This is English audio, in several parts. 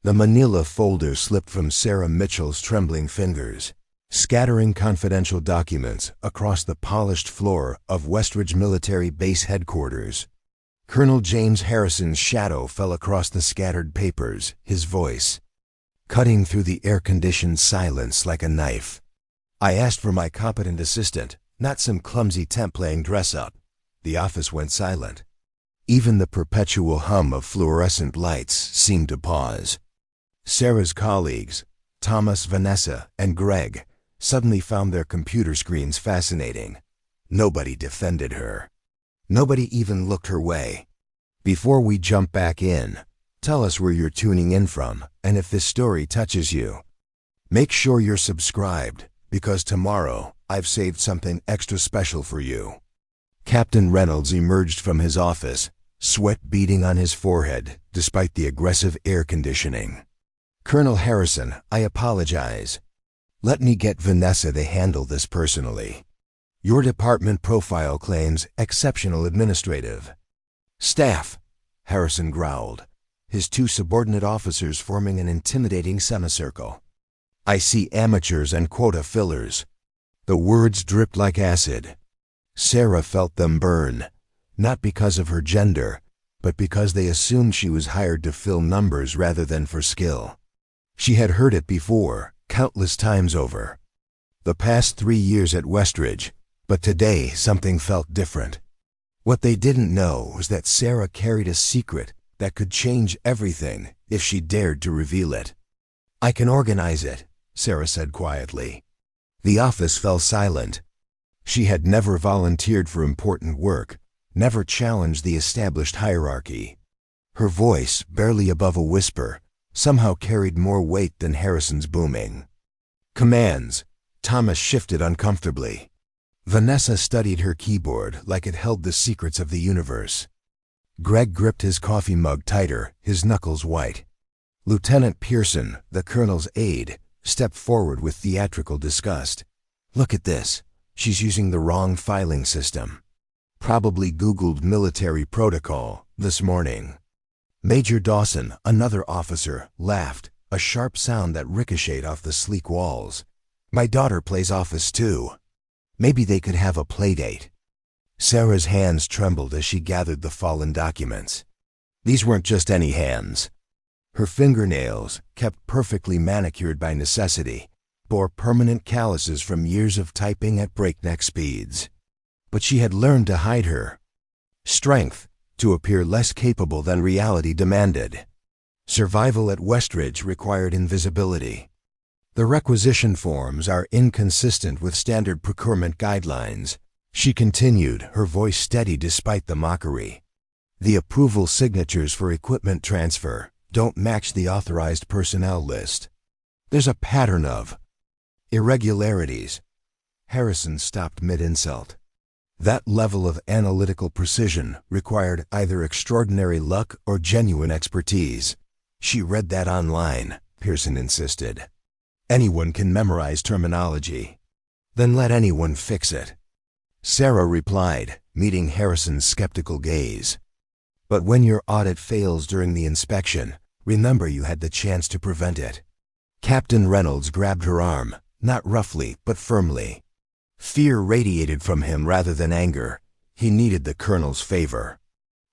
The manila folder slipped from Sarah Mitchell's trembling fingers, scattering confidential documents across the polished floor of Westridge Military Base headquarters. Colonel James Harrison's shadow fell across the scattered papers, his voice cutting through the air-conditioned silence like a knife. "I asked for my competent assistant, not some clumsy temp playing dress-up." The office went silent. Even the perpetual hum of fluorescent lights seemed to pause. Sarah's colleagues, Thomas, Vanessa, and Greg, suddenly found their computer screens fascinating. Nobody defended her. Nobody even looked her way. Before we jump back in, tell us where you're tuning in from, and if this story touches you. Make sure you're subscribed, because tomorrow I've saved something extra special for you. Captain Reynolds emerged from his office, sweat beading on his forehead despite the aggressive air conditioning. "Colonel Harrison, I apologize. Let me get Vanessa to handle this personally. Your department profile claims exceptional administrative staff," Harrison growled, his two subordinate officers forming an intimidating semicircle. "I see amateurs and quota fillers." The words dripped like acid. Sarah felt them burn, not because of her gender, but because they assumed she was hired to fill numbers rather than for skill. She had heard it before, countless times over. The past 3 years at Westridge, but today something felt different. What they didn't know was that Sarah carried a secret that could change everything if she dared to reveal it. "I can organize it," Sarah said quietly. The office fell silent. She had never volunteered for important work, never challenged the established hierarchy. Her voice, barely above a whisper, somehow carried more weight than Harrison's booming commands. Thomas shifted uncomfortably. Vanessa studied her keyboard like it held the secrets of the universe. Greg gripped his coffee mug tighter, his knuckles white. Lieutenant Pearson, the colonel's aide, stepped forward with theatrical disgust. "Look at this. She's using the wrong filing system. Probably Googled military protocol this morning." Major Dawson, another officer, laughed, a sharp sound that ricocheted off the sleek walls. "My daughter plays office too. Maybe they could have a playdate." Sarah's hands trembled as she gathered the fallen documents. These weren't just any hands. Her fingernails, kept perfectly manicured by necessity, bore permanent calluses from years of typing at breakneck speeds. But she had learned to hide her strength, to appear less capable than reality demanded. Survival at Westridge required invisibility. "The requisition forms are inconsistent with standard procurement guidelines," she continued, her voice steady despite the mockery. "The approval signatures for equipment transfer don't match the authorized personnel list. There's a pattern of irregularities." Harrison stopped mid-insult. That level of analytical precision required either extraordinary luck or genuine expertise. "She read that online," Pearson insisted. "Anyone can memorize terminology. Then let anyone fix it." Sarah replied, meeting Harrison's skeptical gaze. "But when your audit fails during the inspection, remember you had the chance to prevent it." Captain Reynolds grabbed her arm, not roughly but firmly. Fear radiated from him rather than anger. He needed the colonel's favor.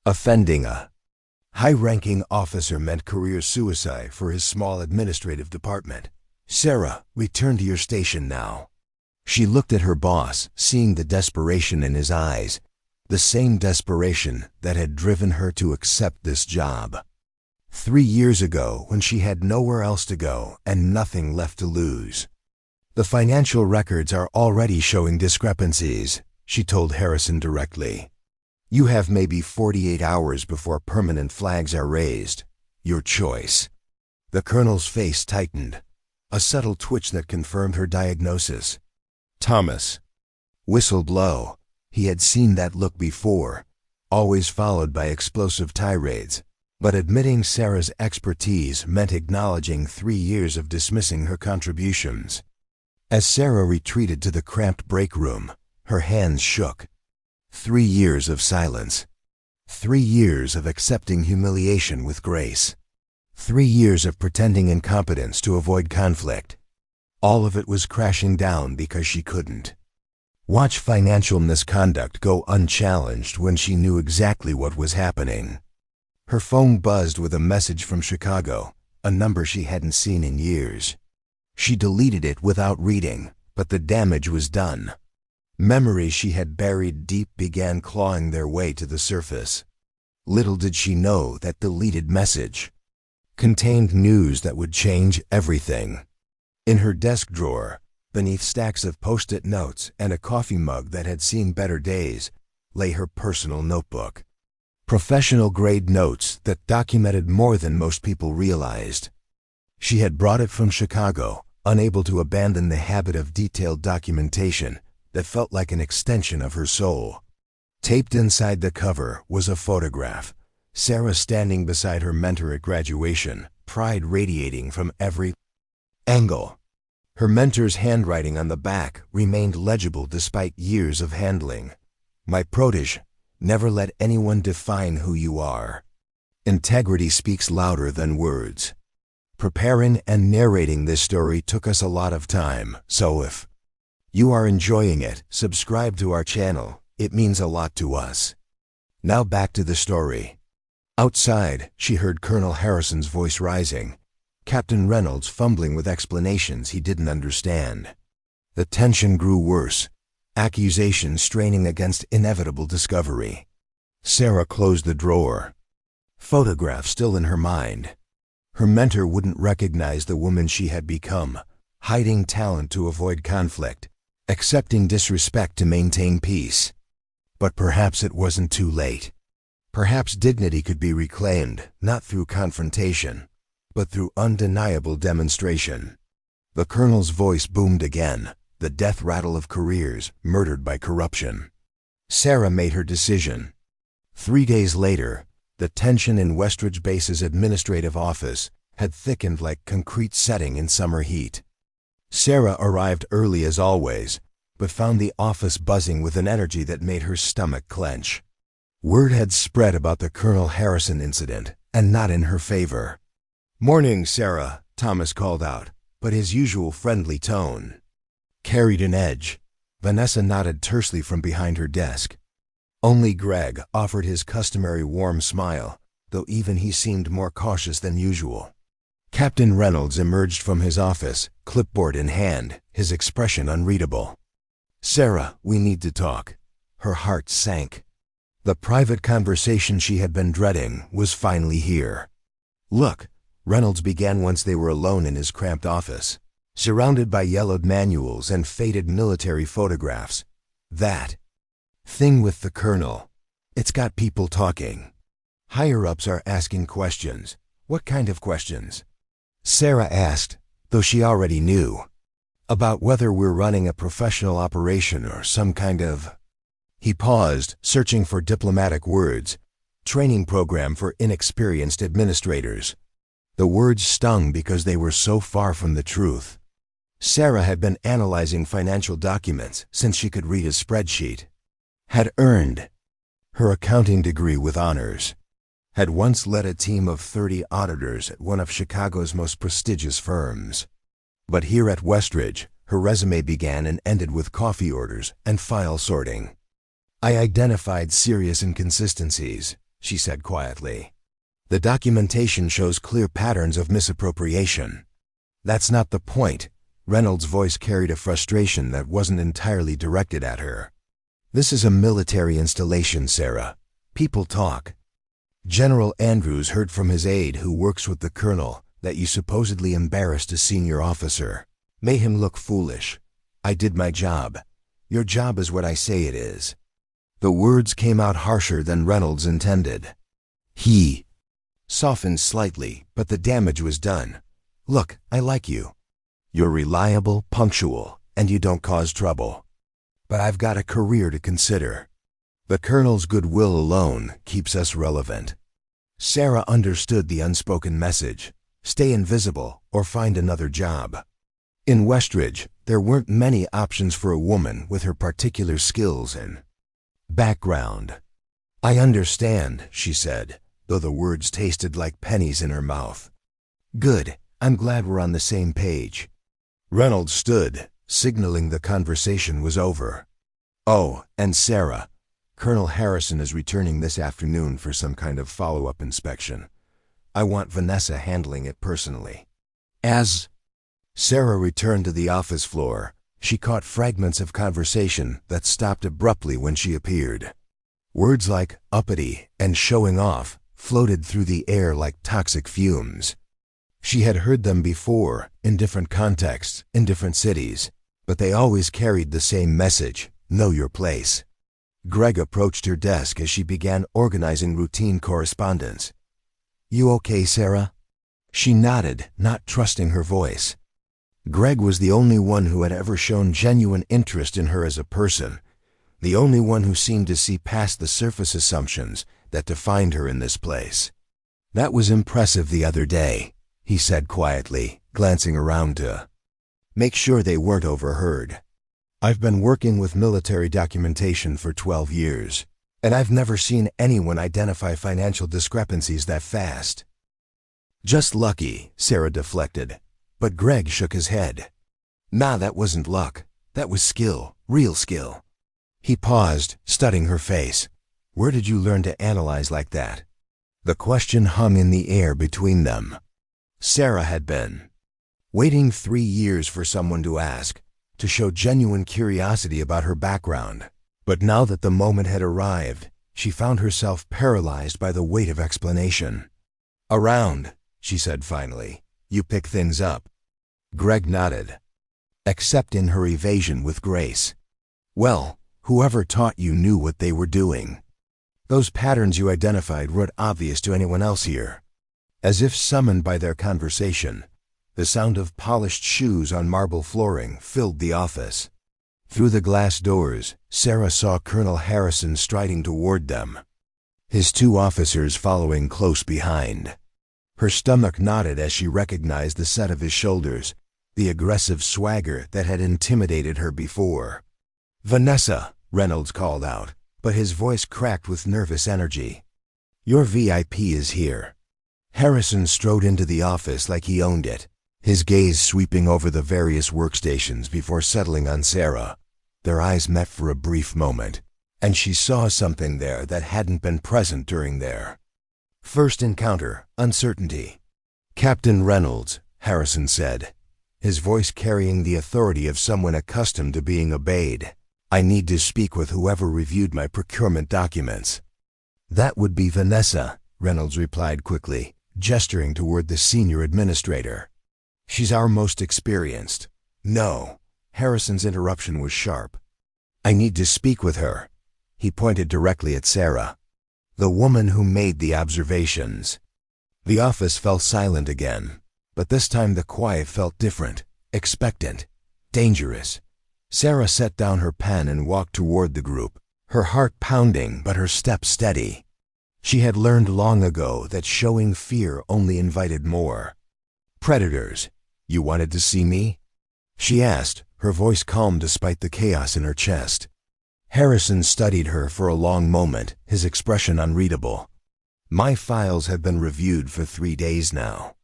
Offending a high-ranking officer meant career suicide for his small administrative department. "Sarah, return to your station now." She looked at her boss, seeing the desperation in his eyes, the same desperation that had driven her to accept this job. 3 years ago, when she had nowhere else to go and nothing left to lose. "The financial records are already showing discrepancies," she told Harrison directly. "You have maybe 48 hours before permanent flags are raised. Your choice." The colonel's face tightened, a subtle twitch that confirmed her diagnosis. "Thomas." Whistle blow. He had seen that look before, always followed by explosive tirades. But admitting Sarah's expertise meant acknowledging 3 years of dismissing her contributions. As Sarah retreated to the cramped break room, her hands shook. 3 years of silence. 3 years of accepting humiliation with grace. 3 years of pretending incompetence to avoid conflict. All of it was crashing down because she couldn't watch financial misconduct go unchallenged when she knew exactly what was happening. Her phone buzzed with a message from Chicago, a number she hadn't seen in years. She deleted it without reading, but the damage was done. Memories she had buried deep began clawing their way to the surface. Little did she know that deleted message contained news that would change everything. In her desk drawer, beneath stacks of post-it notes and a coffee mug that had seen better days, lay her personal notebook. Professional-grade notes that documented more than most people realized. She had brought it from Chicago, unable to abandon the habit of detailed documentation that felt like an extension of her soul. Taped inside the cover was a photograph, Sarah standing beside her mentor at graduation, pride radiating from every angle. Her mentor's handwriting on the back remained legible despite years of handling. "My protege, never let anyone define who you are. Integrity speaks louder than words." Preparing and narrating this story took us a lot of time, so if you are enjoying it, subscribe to our channel. It means a lot to us. Now back to the story. Outside, she heard Colonel Harrison's voice rising, Captain Reynolds fumbling with explanations he didn't understand. The tension grew worse, accusations straining against inevitable discovery. Sarah closed the drawer, photograph still in her mind. Her mentor wouldn't recognize the woman she had become, hiding talent to avoid conflict, accepting disrespect to maintain peace. But perhaps it wasn't too late. Perhaps dignity could be reclaimed, not through confrontation, but through undeniable demonstration. The colonel's voice boomed again, the death rattle of careers murdered by corruption. Sarah made her decision. 3 days later, the tension in Westridge Base's administrative office had thickened like concrete setting in summer heat. Sarah arrived early as always, but found the office buzzing with an energy that made her stomach clench. Word had spread about the Colonel Harrison incident, and not in her favor. "Morning, Sarah," Thomas called out, but his usual friendly tone carried an edge. Vanessa nodded tersely from behind her desk. Only Greg offered his customary warm smile, though even he seemed more cautious than usual. Captain Reynolds emerged from his office, clipboard in hand, his expression unreadable. "Sarah, we need to talk." Her heart sank. The private conversation she had been dreading was finally here. "Look," Reynolds began once they were alone in his cramped office, surrounded by yellowed manuals and faded military photographs. "That thing with the colonel, it's got people talking. Higher-ups are asking questions." "What kind of questions?" Sarah asked, though she already knew. "About whether we're running a professional operation or some kind of—" He paused, searching for diplomatic words. "Training program for inexperienced administrators." The words stung because they were so far from the truth. Sarah had been analyzing financial documents since she could read a spreadsheet. Had earned her accounting degree with honors. Had once led a team of 30 auditors at one of Chicago's most prestigious firms. But here at Westridge, her resume began and ended with coffee orders and file sorting. "I identified serious inconsistencies," she said quietly. "The documentation shows clear patterns of misappropriation." "That's not the point." Reynolds' voice carried a frustration that wasn't entirely directed at her. "This is a military installation, Sarah. People talk. General Andrews heard from his aide who works with the colonel that you supposedly embarrassed a senior officer. Made him look foolish. I did my job. Your job is what I say it is." The words came out harsher than Reynolds intended. He softened slightly, but the damage was done. "Look, I like you. You're reliable, punctual, and you don't cause trouble. But I've got a career to consider. The colonel's goodwill alone keeps us relevant." Sarah understood the unspoken message. Stay invisible or find another job. In Westridge, there weren't many options for a woman with her particular skills and background. "I understand," she said, though the words tasted like pennies in her mouth. Good, I'm glad we're on the same page. Reynolds stood, signaling the conversation was over. Oh, and Sarah, Colonel Harrison is returning this afternoon for some kind of follow-up inspection. I want Vanessa handling it personally. As Sarah returned to the office floor, she caught fragments of conversation that stopped abruptly when she appeared. Words like uppity and showing off floated through the air like toxic fumes. She had heard them before, in different contexts, in different cities, but they always carried the same message: know your place. Greg approached her desk as she began organizing routine correspondence. You okay, Sarah? She nodded, not trusting her voice. Greg was the only one who had ever shown genuine interest in her as a person, the only one who seemed to see past the surface assumptions that defined her in this place. That was impressive the other day, he said quietly, glancing around to make sure they weren't overheard. I've been working with military documentation for 12 years, and I've never seen anyone identify financial discrepancies that fast. Just lucky, Sarah deflected, but Greg shook his head. Nah, that wasn't luck. That was skill, real skill. He paused, studying her face. Where did you learn to analyze like that? The question hung in the air between them. Sarah had been waiting 3 years for someone to ask, to show genuine curiosity about her background. But now that the moment had arrived, she found herself paralyzed by the weight of explanation. Around, she said finally. You pick things up. Greg nodded, accepting her evasion with grace. Well, whoever taught you knew what they were doing. Those patterns you identified weren't obvious to anyone else here. As if summoned by their conversation, the sound of polished shoes on marble flooring filled the office. Through the glass doors, Sarah saw Colonel Harrison striding toward them, his 2 officers following close behind. Her stomach knotted as she recognized the set of his shoulders, the aggressive swagger that had intimidated her before. Vanessa, Reynolds called out, but his voice cracked with nervous energy. Your VIP is here. Harrison strode into the office like he owned it, his gaze sweeping over the various workstations before settling on Sarah. Their eyes met for a brief moment, and she saw something there that hadn't been present during their first encounter: uncertainty. Captain Reynolds, Harrison said, his voice carrying the authority of someone accustomed to being obeyed. I need to speak with whoever reviewed my procurement documents. That would be Vanessa, Reynolds replied quickly, gesturing toward the senior administrator. She's our most experienced. No, Harrison's interruption was sharp. I need to speak with her. He pointed directly at Sarah, the woman who made the observations. The office fell silent again, but this time the quiet felt different, expectant, dangerous. Sarah set down her pen and walked toward the group, her heart pounding but her step steady. She had learned long ago that showing fear only invited more. Predators, you wanted to see me? She asked, her voice calm despite the chaos in her chest. Harrison studied her for a long moment, his expression unreadable. My files have been reviewed for 3 days now.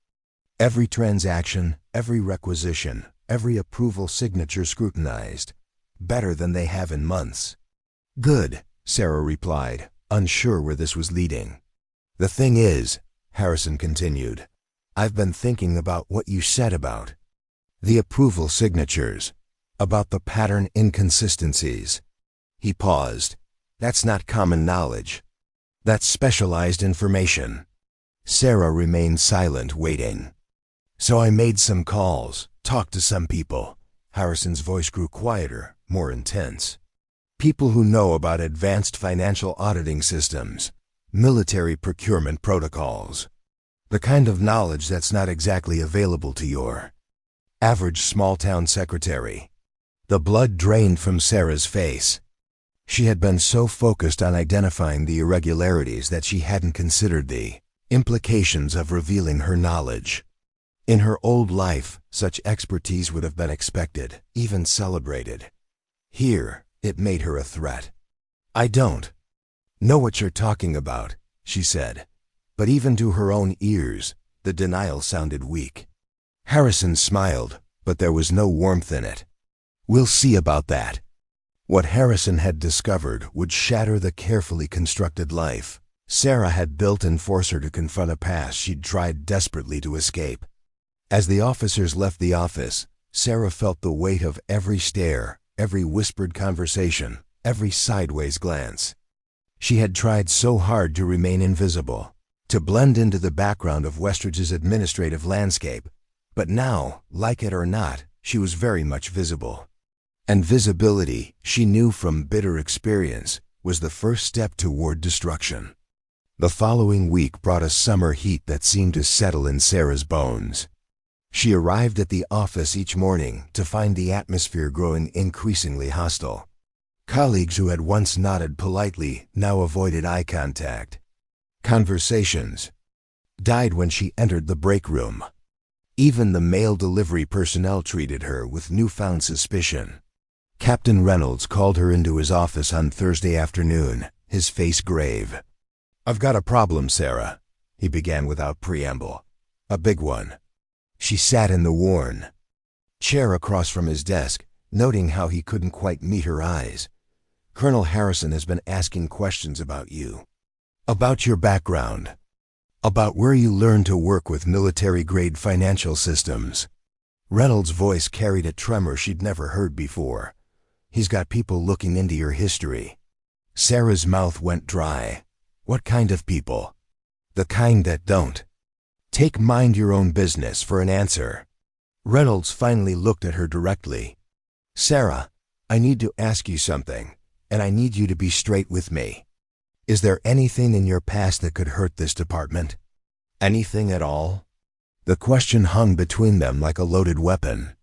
Every transaction, every requisition, every approval signature scrutinized. Better than they have in months. Good, Sarah replied, unsure where this was leading. The thing is, Harrison continued, I've been thinking about what you said about the approval signatures, about the pattern inconsistencies. He paused. That's not common knowledge. That's specialized information. Sarah remained silent, waiting. So I made some calls, talked to some people. Harrison's voice grew quieter, more intense. People who know about advanced financial auditing systems, military procurement protocols. The kind of knowledge that's not exactly available to your average small-town secretary. The blood drained from Sarah's face. She had been so focused on identifying the irregularities that she hadn't considered the implications of revealing her knowledge. In her old life, such expertise would have been expected, even celebrated. Here, it made her a threat. I don't know what you're talking about, she said. But even to her own ears, The denial sounded weak. Harrison smiled, but there was no warmth in it. "We'll see about that." What Harrison had discovered would shatter the carefully constructed life Sarah had built and force her to confront a past she'd tried desperately to escape. As the officers left the office, Sarah felt the weight of every stare, every whispered conversation, every sideways glance. She had tried so hard to remain invisible, to blend into the background of Westridge's administrative landscape, but now, like it or not, she was very much visible. And visibility, she knew from bitter experience, was the first step toward destruction. The following week brought a summer heat that seemed to settle in Sarah's bones. She arrived at the office each morning to find the atmosphere growing increasingly hostile. Colleagues who had once nodded politely now avoided eye contact. Conversations died when she entered the break room. Even the mail delivery personnel treated her with newfound suspicion. Captain Reynolds called her into his office on Thursday afternoon, his face grave. "I've got a problem, Sarah," he began without preamble. "A big one." She sat in the worn chair across from his desk, noting how he couldn't quite meet her eyes. "Colonel Harrison has been asking questions about you. About your background. About where you learned to work with military-grade financial systems." Reynolds' voice carried a tremor she'd never heard before. "He's got people looking into your history." Sarah's mouth went dry. "What kind of people?" "The kind that don't take mind your own business for an answer." Reynolds finally looked at her directly. "Sarah, I need to ask you something, and I need you to be straight with me. Is there anything in your past that could hurt this department? Anything at all?" The question hung between them like a loaded weapon.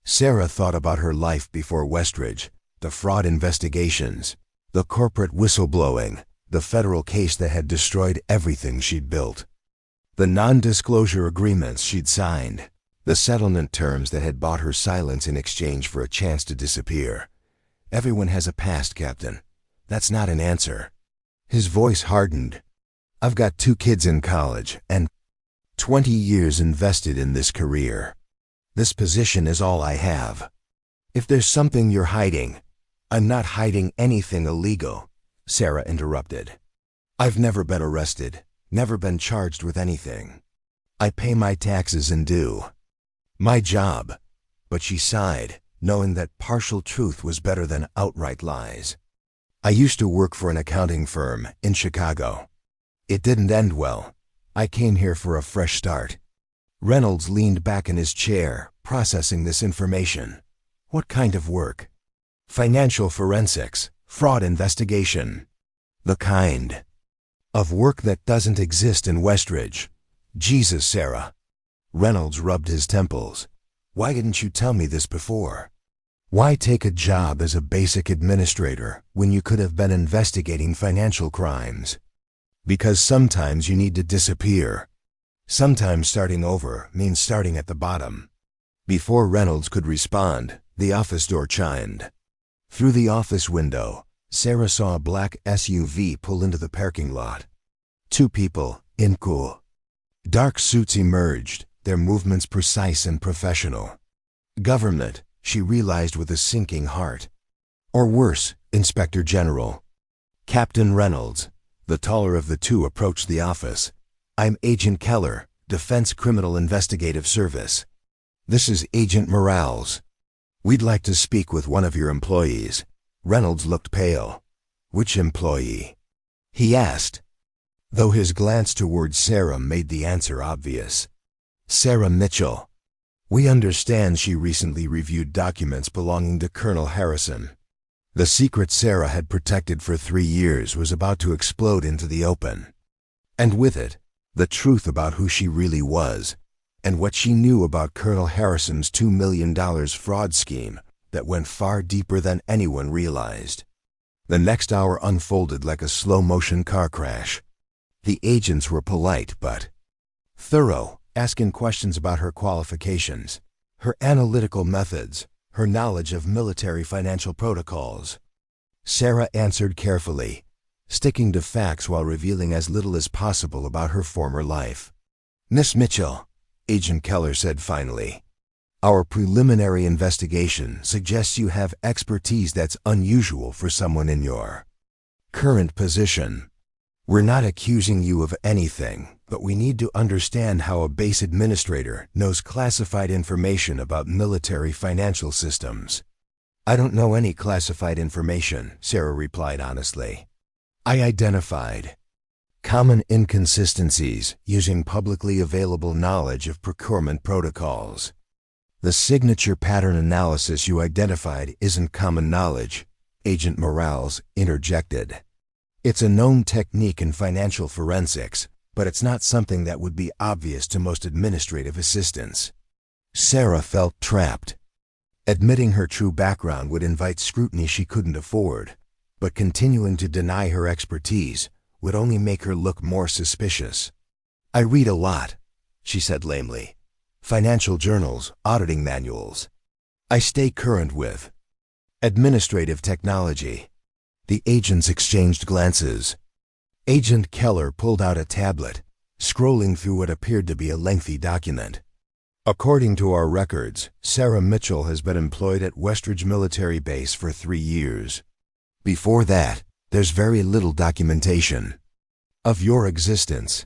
Sarah thought about her life before Westridge, the fraud investigations, the corporate whistleblowing, the federal case that had destroyed everything she'd built. The non-disclosure agreements she'd signed, the settlement terms that had bought her silence in exchange for a chance to disappear. "Everyone has a past, Captain. That's not an answer." His voice hardened. "I've got 2 kids in college and 20 years invested in this career. This position is all I have. If there's something you're hiding—" "I'm not hiding anything illegal," Sarah interrupted. "I've never been arrested, never been charged with anything. I pay my taxes and do my job." But she sighed, knowing that partial truth was better than outright lies. "I used to work for an accounting firm in Chicago. It didn't end well. I came here for a fresh start." Reynolds leaned back in his chair, processing this information. "What kind of work?" "Financial forensics, fraud investigation. The kind of work that doesn't exist in Westridge." "Jesus, Sarah." Reynolds rubbed his temples. "Why didn't you tell me this before? Why take a job as a basic administrator when you could have been investigating financial crimes?" "Because sometimes you need to disappear. Sometimes starting over means starting at the bottom." Before Reynolds could respond, the office door chimed. Through the office window, Sarah saw a black SUV pull into the parking lot. 2 people, in cool dark suits, emerged, their movements precise and professional. Government, she realized with a sinking heart. Or worse, Inspector General. Captain Reynolds, the taller of the 2, approached the office. "I'm Agent Keller, Defense Criminal Investigative Service. This is Agent Morales. We'd like to speak with one of your employees." Reynolds looked pale. "Which employee?" he asked, though his glance toward Sarah made the answer obvious. "Sarah Mitchell. We understand she recently reviewed documents belonging to Colonel Harrison." The secret Sarah had protected for 3 years was about to explode into the open. And with it, the truth about who she really was, and what she knew about Colonel Harrison's $2 million fraud scheme that went far deeper than anyone realized. The next hour unfolded like a slow-motion car crash. The agents were polite but thorough, asking questions about her qualifications, her analytical methods, her knowledge of military financial protocols. Sarah answered carefully, sticking to facts while revealing as little as possible about her former life. "Miss Mitchell," Agent Keller said finally, "our preliminary investigation suggests you have expertise that's unusual for someone in your current position. We're not accusing you of anything, but we need to understand how a base administrator knows classified information about military financial systems." "I don't know any classified information," Sarah replied honestly. "I identified common inconsistencies using publicly available knowledge of procurement protocols. The signature pattern analysis you identified isn't common knowledge," Agent Morales interjected. "It's a known technique in financial forensics, but it's not something that would be obvious to most administrative assistants." Sarah felt trapped. Admitting her true background would invite scrutiny she couldn't afford, but continuing to deny her expertise would only make her look more suspicious. "I read a lot," she said lamely. "Financial journals, auditing manuals. I stay current with administrative technology." The agents exchanged glances. Agent Keller pulled out a tablet, scrolling through what appeared to be a lengthy document. "According to our records, Sarah Mitchell has been employed at Westridge Military Base for 3 years. Before that, there's very little documentation of your existence.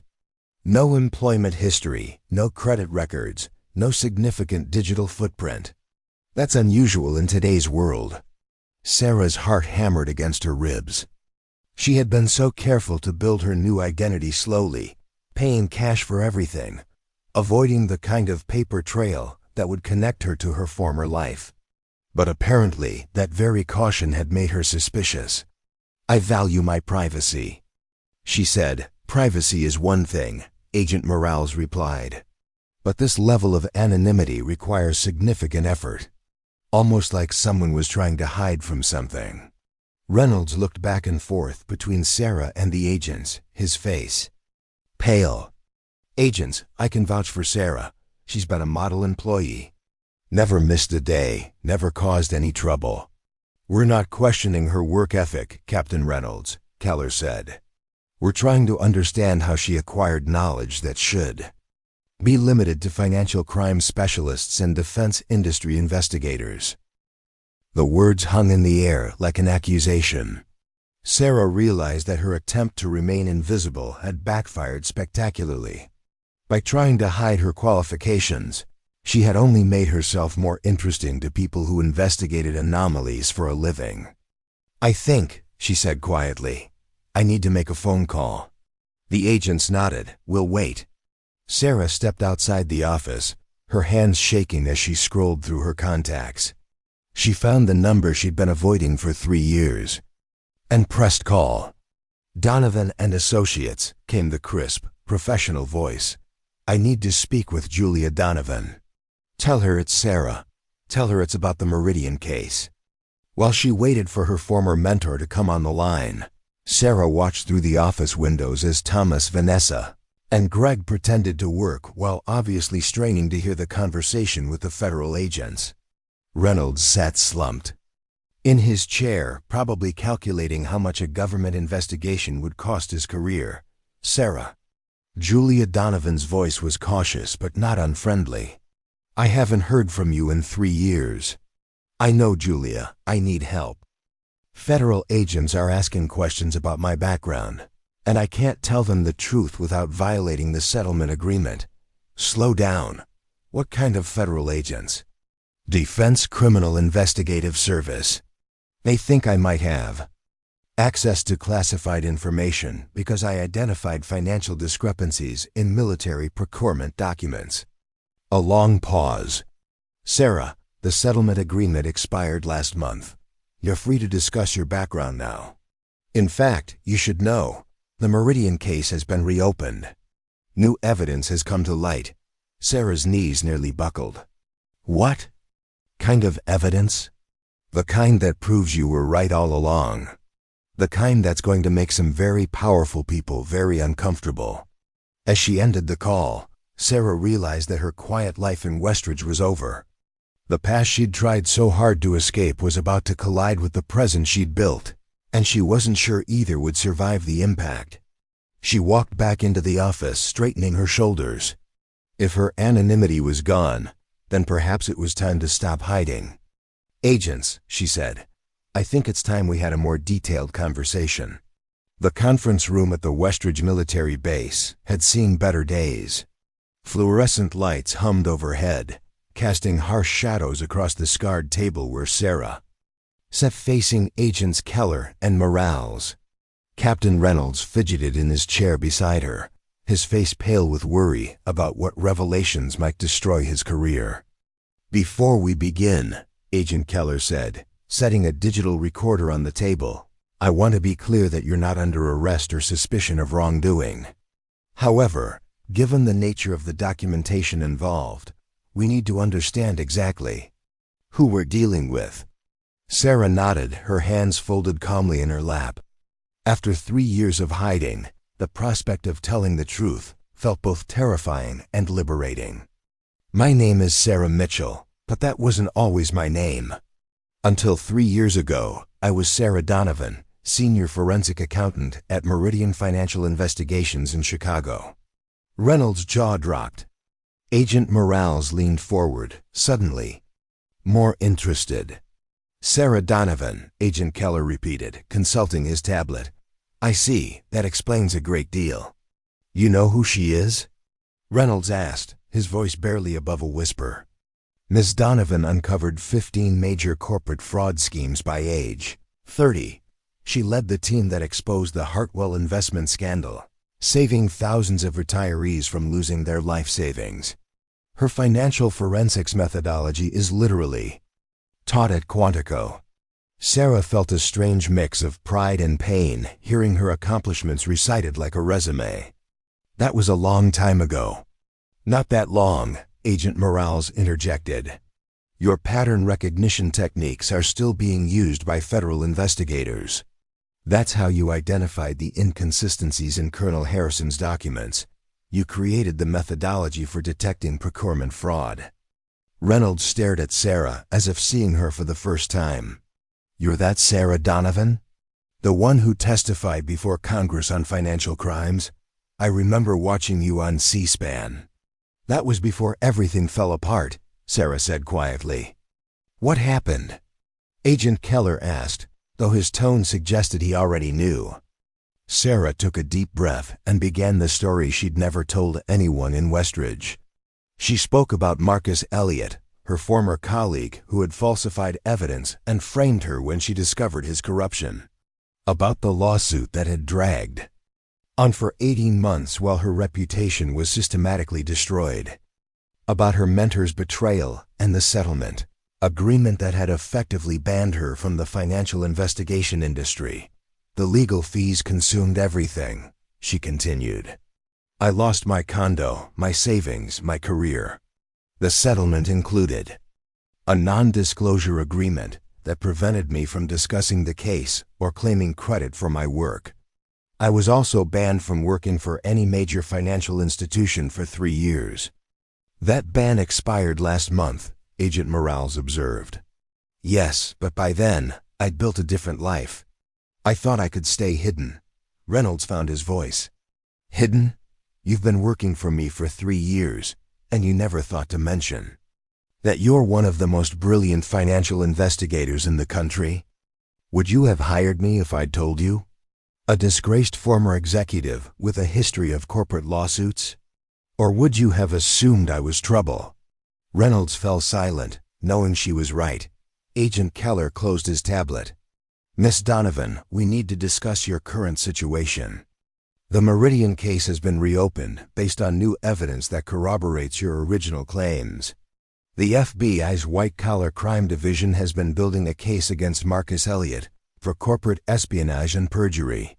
No employment history, no credit records, no significant digital footprint. That's unusual in today's world." Sarah's heart hammered against her ribs. She had been so careful to build her new identity slowly, paying cash for everything, avoiding the kind of paper trail that would connect her to her former life. But apparently, that very caution had made her suspicious. "I value my privacy," she said. "Privacy is one thing," Agent Morales replied. "But this level of anonymity requires significant effort. Almost like someone was trying to hide from something." Reynolds looked back and forth between Sarah and the agents, his face pale. "Agents, I can vouch for Sarah. She's been a model employee. Never missed a day, never caused any trouble." "We're not questioning her work ethic, Captain Reynolds," Keller said. "We're trying to understand how she acquired knowledge that should be limited to financial crime specialists and defense industry investigators." The words hung in the air like an accusation. Sarah realized that her attempt to remain invisible had backfired spectacularly. By trying to hide her qualifications, she had only made herself more interesting to people who investigated anomalies for a living. "I think," she said quietly, "I need to make a phone call." The agents nodded. "We'll wait." Sarah stepped outside the office, her hands shaking as she scrolled through her contacts. She found the number she'd been avoiding for 3 years and pressed call. "Donovan and Associates," came the crisp, professional voice. "I need to speak with Julia Donovan." "Tell her it's Sarah. Tell her it's about the Meridian case." While she waited for her former mentor to come on the line, Sarah watched through the office windows as Thomas, Vanessa, and Greg pretended to work while obviously straining to hear the conversation with the federal agents. Reynolds sat slumped in his chair, probably calculating how much a government investigation would cost his career. "Sarah." Julia Donovan's voice was cautious but not unfriendly. "I haven't heard from you in 3 years. I know, Julia, I need help. Federal agents are asking questions about my background, and I can't tell them the truth without violating the settlement agreement." "Slow down. What kind of federal agents?" "Defense Criminal Investigative Service. They think I might have access to classified information because I identified financial discrepancies in military procurement documents." A long pause. "Sarah, the settlement agreement expired last month. You're free to discuss your background now. In fact, you should know, the Meridian case has been reopened. New evidence has come to light." Sarah's knees nearly buckled. "What kind of evidence?" "The kind that proves you were right all along. The kind that's going to make some very powerful people very uncomfortable." As she ended the call, Sarah realized that her quiet life in Westridge was over. The past she'd tried so hard to escape was about to collide with the present she'd built, and she wasn't sure either would survive the impact. She walked back into the office, straightening her shoulders. If her anonymity was gone, then perhaps it was time to stop hiding. "Agents," she said, "I think it's time we had a more detailed conversation." The conference room at the Westridge Military Base had seen better days. Fluorescent lights hummed overhead, casting harsh shadows across the scarred table where Sarah sat facing Agents Keller and Morales. Captain Reynolds fidgeted in his chair beside her, his face pale with worry about what revelations might destroy his career. "Before we begin," Agent Keller said, setting a digital recorder on the table, "I want to be clear that you're not under arrest or suspicion of wrongdoing. However, given the nature of the documentation involved, we need to understand exactly who we're dealing with." Sarah nodded, her hands folded calmly in her lap. After 3 years of hiding, the prospect of telling the truth felt both terrifying and liberating. "My name is Sarah Mitchell, but that wasn't always my name. Until 3 years ago, I was Sarah Donovan, senior forensic accountant at Meridian Financial Investigations in Chicago." Reynolds' jaw dropped. Agent Morales leaned forward, suddenly more interested. "Sarah Donovan," Agent Keller repeated, consulting his tablet. "I see, that explains a great deal." "You know who she is?" Reynolds asked, his voice barely above a whisper. "Ms. Donovan uncovered 15 major corporate fraud schemes by age 30. She led the team that exposed the Hartwell investment scandal, saving thousands of retirees from losing their life savings. Her financial forensics methodology is literally taught at Quantico." Sarah felt a strange mix of pride and pain hearing her accomplishments recited like a resume. "That was a long time ago." "Not that long," Agent Morales interjected. "Your pattern recognition techniques are still being used by federal investigators. That's how you identified the inconsistencies in Colonel Harrison's documents. You created the methodology for detecting procurement fraud." Reynolds stared at Sarah as if seeing her for the first time. "You're that Sarah Donovan? The one who testified before Congress on financial crimes? I remember watching you on C-SPAN." "That was before everything fell apart," Sarah said quietly. "What happened?" Agent Keller asked, though his tone suggested he already knew. Sarah took a deep breath and began the story she'd never told anyone in Westridge. She spoke about Marcus Elliott, her former colleague who had falsified evidence and framed her when she discovered his corruption. About the lawsuit that had dragged on for 18 months while her reputation was systematically destroyed. About her mentor's betrayal and the settlement agreement that had effectively banned her from the financial investigation industry. "The legal fees consumed everything," she continued. "I lost my condo, my savings, my career. The settlement included a non-disclosure agreement that prevented me from discussing the case or claiming credit for my work. I was also banned from working for any major financial institution for 3 years. That ban expired last month," Agent Morales observed. "Yes, but by then, I'd built a different life. I thought I could stay hidden." Reynolds found his voice. "Hidden? You've been working for me for 3 years, and you never thought to mention that you're one of the most brilliant financial investigators in the country? Would you have hired me if I'd told you? A disgraced former executive with a history of corporate lawsuits? Or would you have assumed I was trouble?" Reynolds fell silent, knowing she was right. Agent Keller closed his tablet. "Miss Donovan, we need to discuss your current situation. The Meridian case has been reopened based on new evidence that corroborates your original claims. The FBI's white-collar crime division has been building a case against Marcus Elliott for corporate espionage and perjury."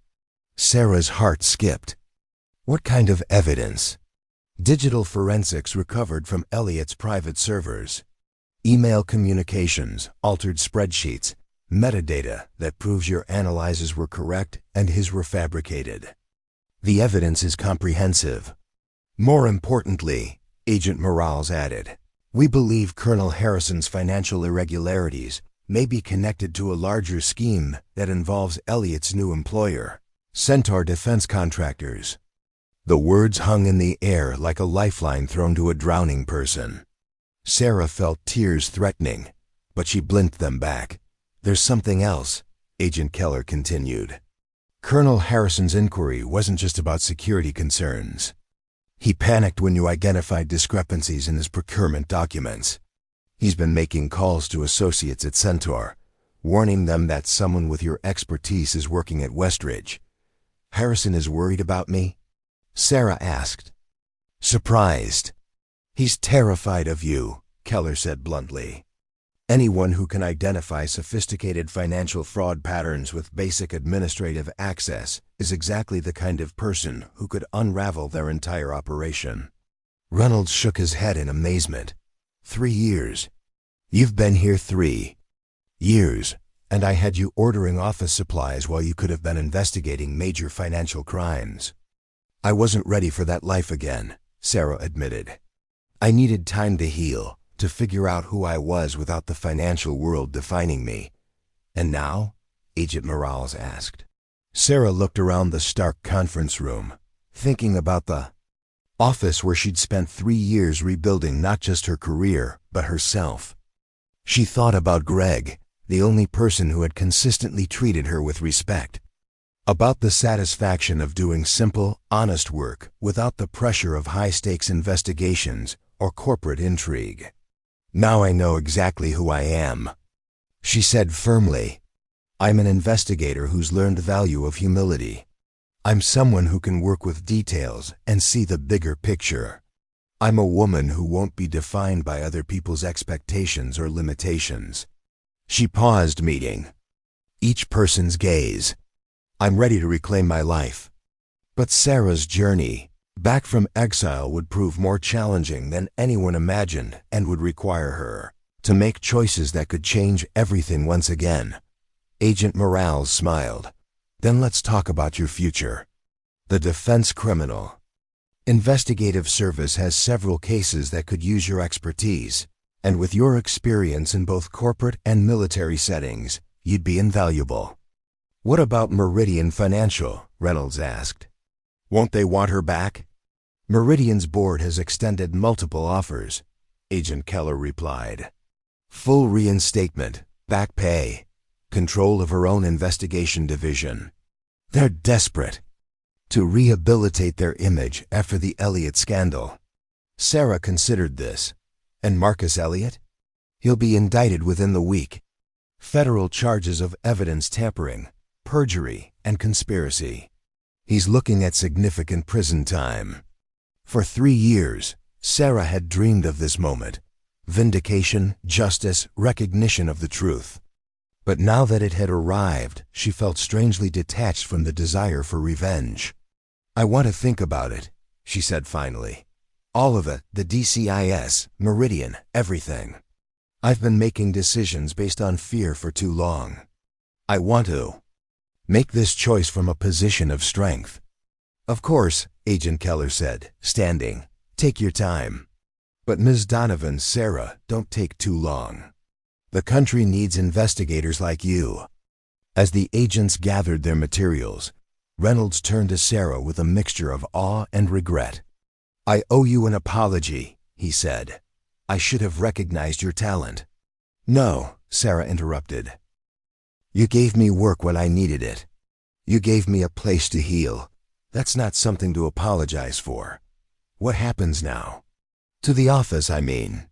Sarah's heart skipped. "What kind of evidence?" "Digital forensics recovered from Elliott's private servers. Email communications, altered spreadsheets, metadata that proves your analyses were correct and his were fabricated. The evidence is comprehensive. More importantly," Agent Morales added, "we believe Colonel Harrison's financial irregularities may be connected to a larger scheme that involves Elliott's new employer, Centaur Defense Contractors." The words hung in the air like a lifeline thrown to a drowning person. Sarah felt tears threatening, but she blinked them back. "There's something else," Agent Keller continued. "Colonel Harrison's inquiry wasn't just about security concerns. He panicked when you identified discrepancies in his procurement documents. He's been making calls to associates at Centaur, warning them that someone with your expertise is working at Westridge. Harrison is worried about me?" Sarah asked. Surprised. "He's terrified of you," Keller said bluntly. "Anyone who can identify sophisticated financial fraud patterns with basic administrative access is exactly the kind of person who could unravel their entire operation." Reynolds shook his head in amazement. 3 years. You've been here 3 years, and I had you ordering office supplies while you could have been investigating major financial crimes. "I wasn't ready for that life again," Sarah admitted. "I needed time to heal, to figure out who I was without the financial world defining me." "And now?" Agent Morales asked. Sarah looked around the stark conference room, thinking about the office where she'd spent 3 years rebuilding not just her career, but herself. She thought about Greg, the only person who had consistently treated her with respect. About the satisfaction of doing simple, honest work without the pressure of high-stakes investigations or corporate intrigue. "Now I know exactly who I am," she said firmly. "I'm an investigator who's learned the value of humility. I'm someone who can work with details and see the bigger picture. I'm a woman who won't be defined by other people's expectations or limitations." She paused, meeting each person's gaze. "I'm ready to reclaim my life." But Sarah's journey back from exile would prove more challenging than anyone imagined and would require her to make choices that could change everything once again. Agent Morales smiled. "Then let's talk about your future. The defense criminal investigative service has several cases that could use your expertise, and with your experience in both corporate and military settings, you'd be invaluable." "What about Meridian Financial?" Reynolds asked. "Won't they want her back?" "Meridian's board has extended multiple offers," Agent Keller replied. "Full reinstatement, back pay, control of her own investigation division. They're desperate to rehabilitate their image after the Elliott scandal." Sarah considered this. "And Marcus Elliott? He'll be indicted within the week. Federal charges of evidence tampering, perjury, and conspiracy. He's looking at significant prison time." For 3 years, Sarah had dreamed of this moment. Vindication, justice, recognition of the truth. But now that it had arrived, she felt strangely detached from the desire for revenge. "I want to think about it," she said finally. "All of it, the DCIS, Meridian, everything. I've been making decisions based on fear for too long. I want to make this choice from a position of strength." "Of course," Agent Keller said, standing. "Take your time." "But Ms. Donovan, Sarah, don't take too long. The country needs investigators like you." As the agents gathered their materials, Reynolds turned to Sarah with a mixture of awe and regret. "I owe you an apology," he said. "I should have recognized your talent." "No," Sarah interrupted. "You gave me work when I needed it. You gave me a place to heal. That's not something to apologize for. What happens now? To the office, I mean."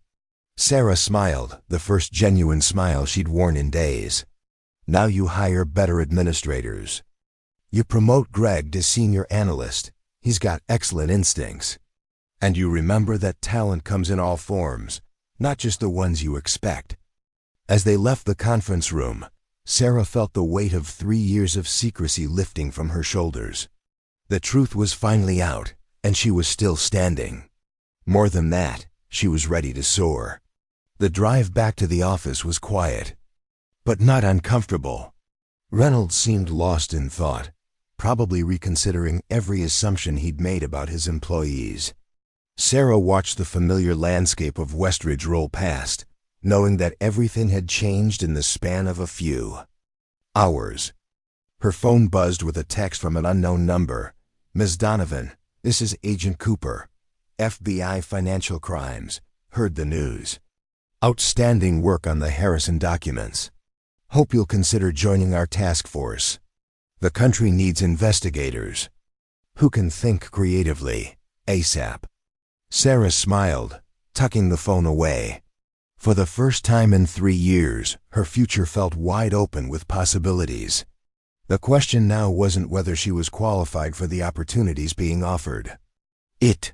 Sarah smiled, the first genuine smile she'd worn in days. "Now you hire better administrators. You promote Greg to senior analyst. He's got excellent instincts. And you remember that talent comes in all forms, not just the ones you expect." As they left the conference room, Sarah felt the weight of 3 years of secrecy lifting from her shoulders. The truth was finally out, and she was still standing. More than that, she was ready to soar. The drive back to the office was quiet, but not uncomfortable. Reynolds seemed lost in thought, probably reconsidering every assumption he'd made about his employees. Sarah watched the familiar landscape of Westridge roll past, knowing that everything had changed in the span of a few hours. Her phone buzzed with a text from an unknown number. "Ms. Donovan, This is Agent Cooper, FBI Financial Crimes. Heard the news. Outstanding work on the Harrison documents. Hope you'll consider joining our task force. The country needs investigators who can think creatively, ASAP. Sarah smiled, tucking the phone away. For the first time in 3 years, her future felt wide open with possibilities. The question now wasn't whether she was qualified for the opportunities being offered. It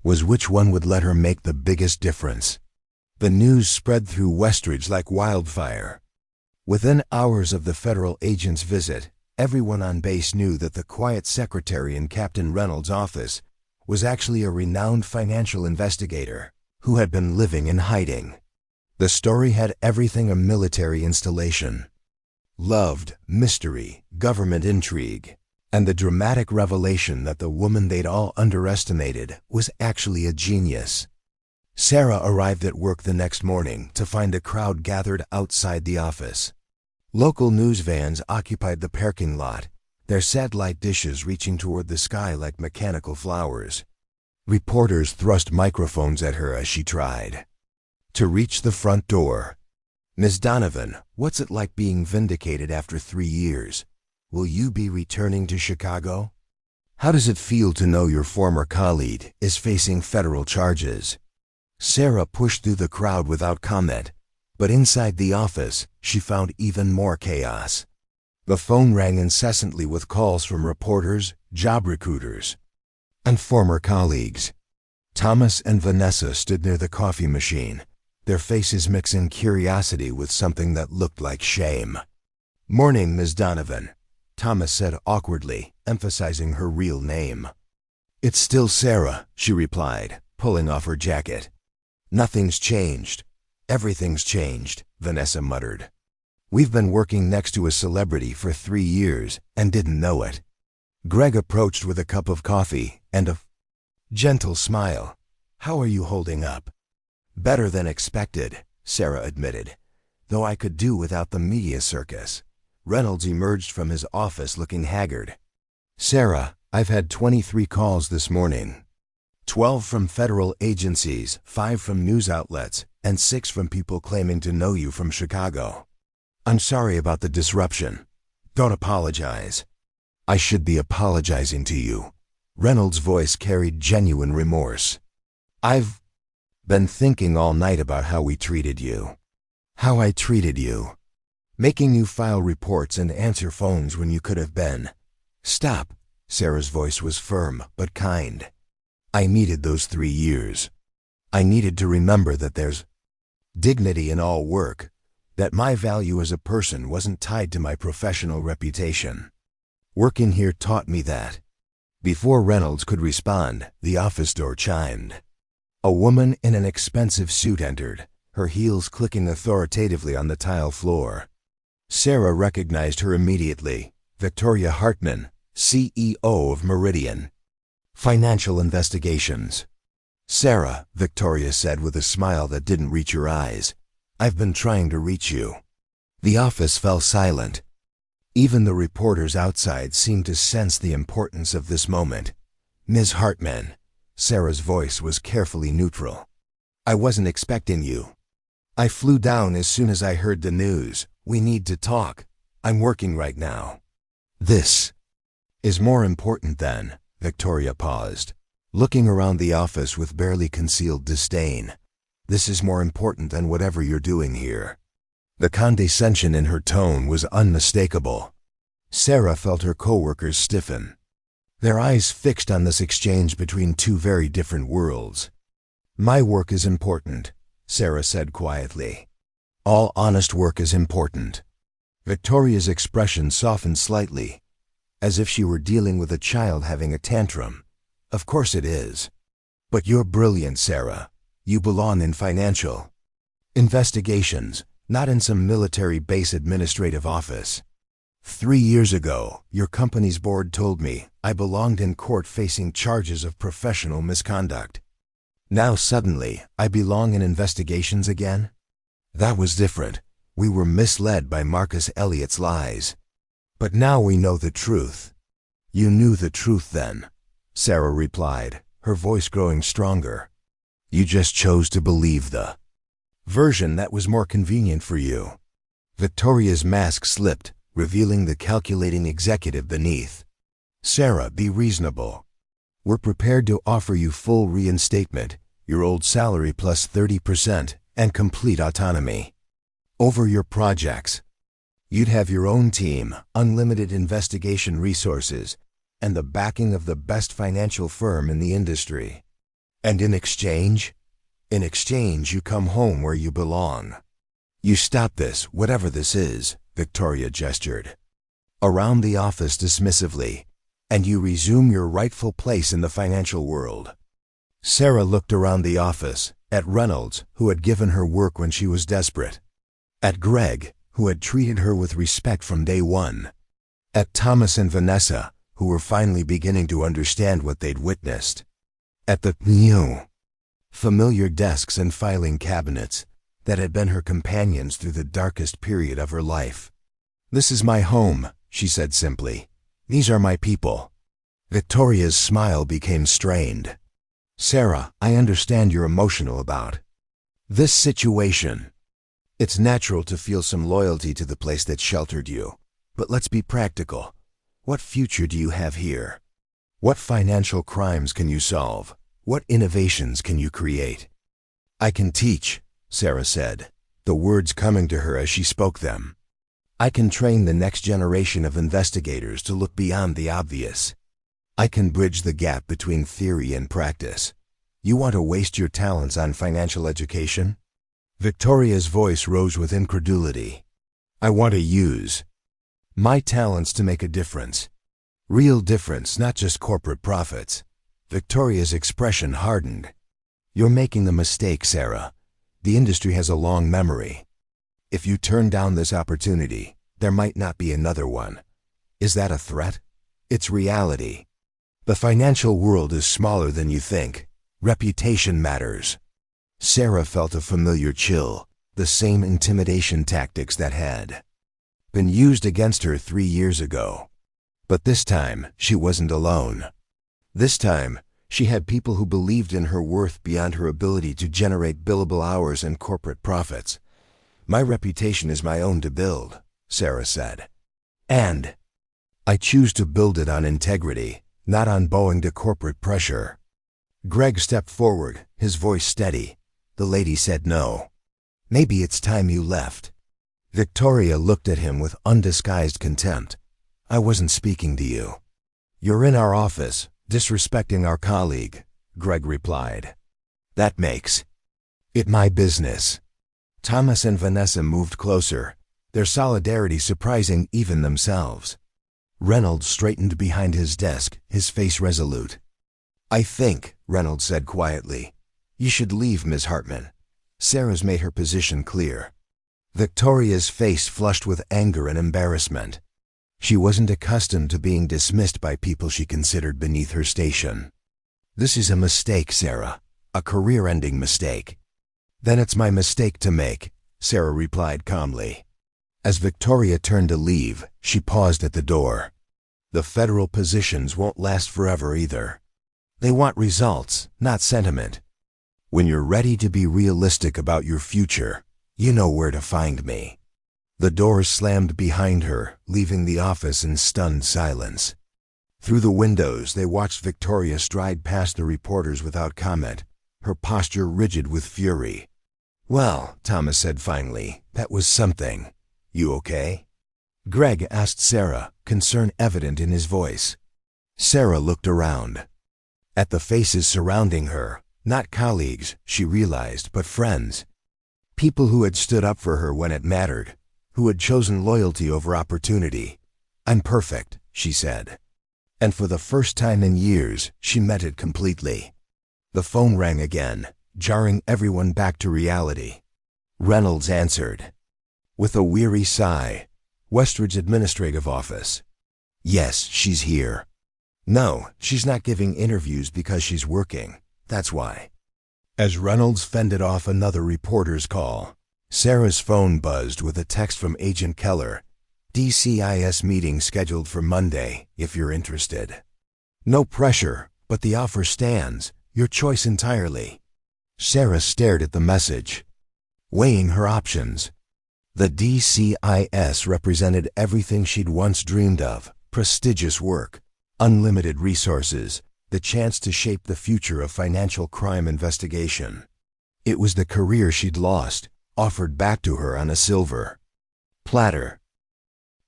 was which one would let her make the biggest difference. The news spread through Westridge like wildfire. Within hours of the federal agent's visit, everyone on base knew that the quiet secretary in Captain Reynolds' office was actually a renowned financial investigator who had been living in hiding. The story had everything a military installation. Loved, mystery, government intrigue, and the dramatic revelation that the woman they'd all underestimated was actually a genius. Sarah arrived at work the next morning to find a crowd gathered outside the office. Local news vans occupied the parking lot, their satellite dishes reaching toward the sky like mechanical flowers. Reporters thrust microphones at her as she tried to reach the front door. "Miss Donovan, what's it like being vindicated after 3 years? Will you be returning to Chicago? How does it feel to know your former colleague is facing federal charges?" Sarah pushed through the crowd without comment, but inside the office, she found even more chaos. The phone rang incessantly with calls from reporters, job recruiters, and former colleagues. Thomas and Vanessa stood near the coffee machine, their faces mixing curiosity with something that looked like shame. "Morning, Ms. Donovan," Thomas said awkwardly, emphasizing her real name. "It's still Sarah," she replied, pulling off her jacket. "Nothing's changed. Everything's changed," Vanessa muttered. "We've been working next to a celebrity for 3 years and didn't know it." Greg approached with a cup of coffee and a gentle smile. "How are you holding up?" "Better than expected," Sarah admitted, "though I could do without the media circus." Reynolds emerged from his office looking haggard. "Sarah, I've had 23 calls this morning. 12 from federal agencies, 5 from news outlets, and 6 from people claiming to know you from Chicago. I'm sorry about the disruption. Don't apologize." "I should be apologizing to you." Reynolds' voice carried genuine remorse. "I've been thinking all night about how we treated you. How I treated you. Making you file reports and answer phones when you could have been." "Stop." Sarah's voice was firm but kind. "I needed those 3 years. I needed to remember that there's dignity in all work, that my value as a person wasn't tied to my professional reputation. Working here taught me that." Before Reynolds could respond, the office door chimed. A woman in an expensive suit entered, her heels clicking authoritatively on the tile floor. Sarah recognized her immediately. Victoria Hartman, CEO of Meridian Financial Investigations. "Sarah," Victoria said with a smile that didn't reach her eyes, "I've been trying to reach you." The office fell silent. Even the reporters outside seemed to sense the importance of this moment. "Ms. Hartman," Sarah's voice was carefully neutral, "I wasn't expecting you. I flew down as soon as I heard the news. We need to talk. I'm working right now." "This is more important than..." Victoria paused, looking around the office with barely concealed disdain. "This is more important than whatever you're doing here." The condescension in her tone was unmistakable. Sarah felt her coworkers stiffen, their eyes fixed on this exchange between 2 very different worlds. "My work is important," Sarah said quietly. "All honest work is important." Victoria's expression softened slightly, as if she were dealing with a child having a tantrum. "Of course it is. But you're brilliant, Sarah. You belong in financial investigations, not in some military base administrative office. 3 years ago, your company's board told me I belonged in court facing charges of professional misconduct. Now suddenly, I belong in investigations again? That was different. We were misled by Marcus Elliott's lies. But now we know the truth." "You knew the truth then," Sarah replied, her voice growing stronger. You just chose to believe the version that was more convenient for you. Victoria's mask slipped, revealing the calculating executive beneath. Sarah, be reasonable. We're prepared to offer you full reinstatement, your old salary plus 30%, and complete autonomy over your projects. You'd have your own team, unlimited investigation resources, and the backing of the best financial firm in the industry. And in exchange? In exchange, you come home where you belong. You stop this, whatever this is, Victoria gestured around the office dismissively, and you resume your rightful place in the financial world. Sarah looked around the office, at Reynolds, who had given her work when she was desperate, at Greg, who had treated her with respect from day one, at Thomas and Vanessa, who were finally beginning to understand what they'd witnessed, at the new, familiar desks and filing cabinets that had been her companions through the darkest period of her life. This is my home, she said simply. These are my people. Victoria's smile became strained. Sarah, I understand you're emotional about this situation. It's natural to feel some loyalty to the place that sheltered you. But let's be practical. What future do you have here? What financial crimes can you solve? What innovations can you create? I can teach, Sarah said, the words coming to her as she spoke them. I can train the next generation of investigators to look beyond the obvious. I can bridge the gap between theory and practice. You want to waste your talents on financial education? Victoria's voice rose with incredulity. I want to use my talents to make a difference. Real difference, not just corporate profits. Victoria's expression hardened. You're making a mistake, Sarah. The industry has a long memory. If you turn down this opportunity, there might not be another one. Is that a threat? It's reality. The financial world is smaller than you think. Reputation matters. Sarah felt a familiar chill, the same intimidation tactics that had been used against her 3 years ago. But this time, she wasn't alone. This time, she had people who believed in her worth beyond her ability to generate billable hours and corporate profits. My reputation is my own to build, Sarah said. And I choose to build it on integrity, not on bowing to corporate pressure. Greg stepped forward, his voice steady. The lady said no. Maybe it's time you left. Victoria looked at him with undisguised contempt. I wasn't speaking to you. You're in our office, disrespecting our colleague, Greg replied. That makes it my business. Thomas and Vanessa moved closer, their solidarity surprising even themselves. Reynolds straightened behind his desk, his face resolute. I think, Reynolds said quietly, you should leave, Ms. Hartman. Sarah's made her position clear. Victoria's face flushed with anger and embarrassment. She wasn't accustomed to being dismissed by people she considered beneath her station. This is a mistake, Sarah, a career-ending mistake. Then it's my mistake to make, Sarah replied calmly. As Victoria turned to leave, she paused at the door. The federal positions won't last forever either. They want results, not sentiment. When you're ready to be realistic about your future, you know where to find me. The door slammed behind her, leaving the office in stunned silence. Through the windows, they watched Victoria stride past the reporters without comment, her posture rigid with fury. Well, Thomas said finally, that was something. You okay? Greg asked Sarah, concern evident in his voice. Sarah looked around. At the faces surrounding her, not colleagues, she realized, but friends. People who had stood up for her when it mattered, who had chosen loyalty over opportunity. I'm perfect, she said. And for the first time in years, she meant it completely. The phone rang again, jarring everyone back to reality. Reynolds answered. With a weary sigh, Westridge Administrative Office. Yes, she's here. No, she's not giving interviews because she's working. That's why. As Reynolds fended off another reporter's call, Sarah's phone buzzed with a text from Agent Keller. DCIS meeting scheduled for Monday, if you're interested. No pressure, But the offer stands, your choice entirely. Sarah stared at the message, weighing her options. The DCIS represented everything she'd once dreamed of: prestigious work, unlimited resources, the chance to shape the future of financial crime investigation. It was the career she'd lost, offered back to her on a silver platter.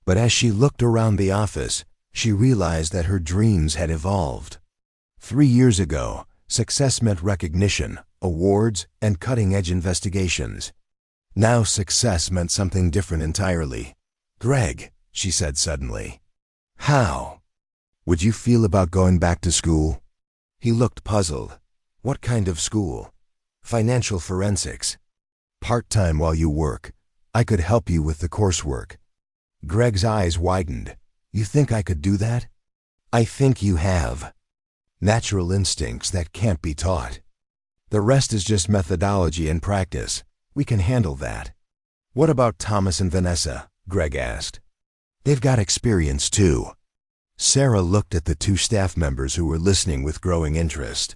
But as she looked around the office, she realized that her dreams had evolved. 3 years ago, success meant recognition, awards, and cutting-edge investigations. Now success meant something different entirely. "Greg," she said suddenly, "how would you feel about going back to school?" He looked puzzled. "What kind of school?" "Financial forensics. Part-time while you work. I could help you with the coursework." Greg's eyes widened. "You think I could do that?" "I think you have natural instincts that can't be taught. The rest is just methodology and practice. We can handle that." "What about Thomas and Vanessa?" Greg asked. "They've got experience too." Sarah looked at the 2 staff members who were listening with growing interest.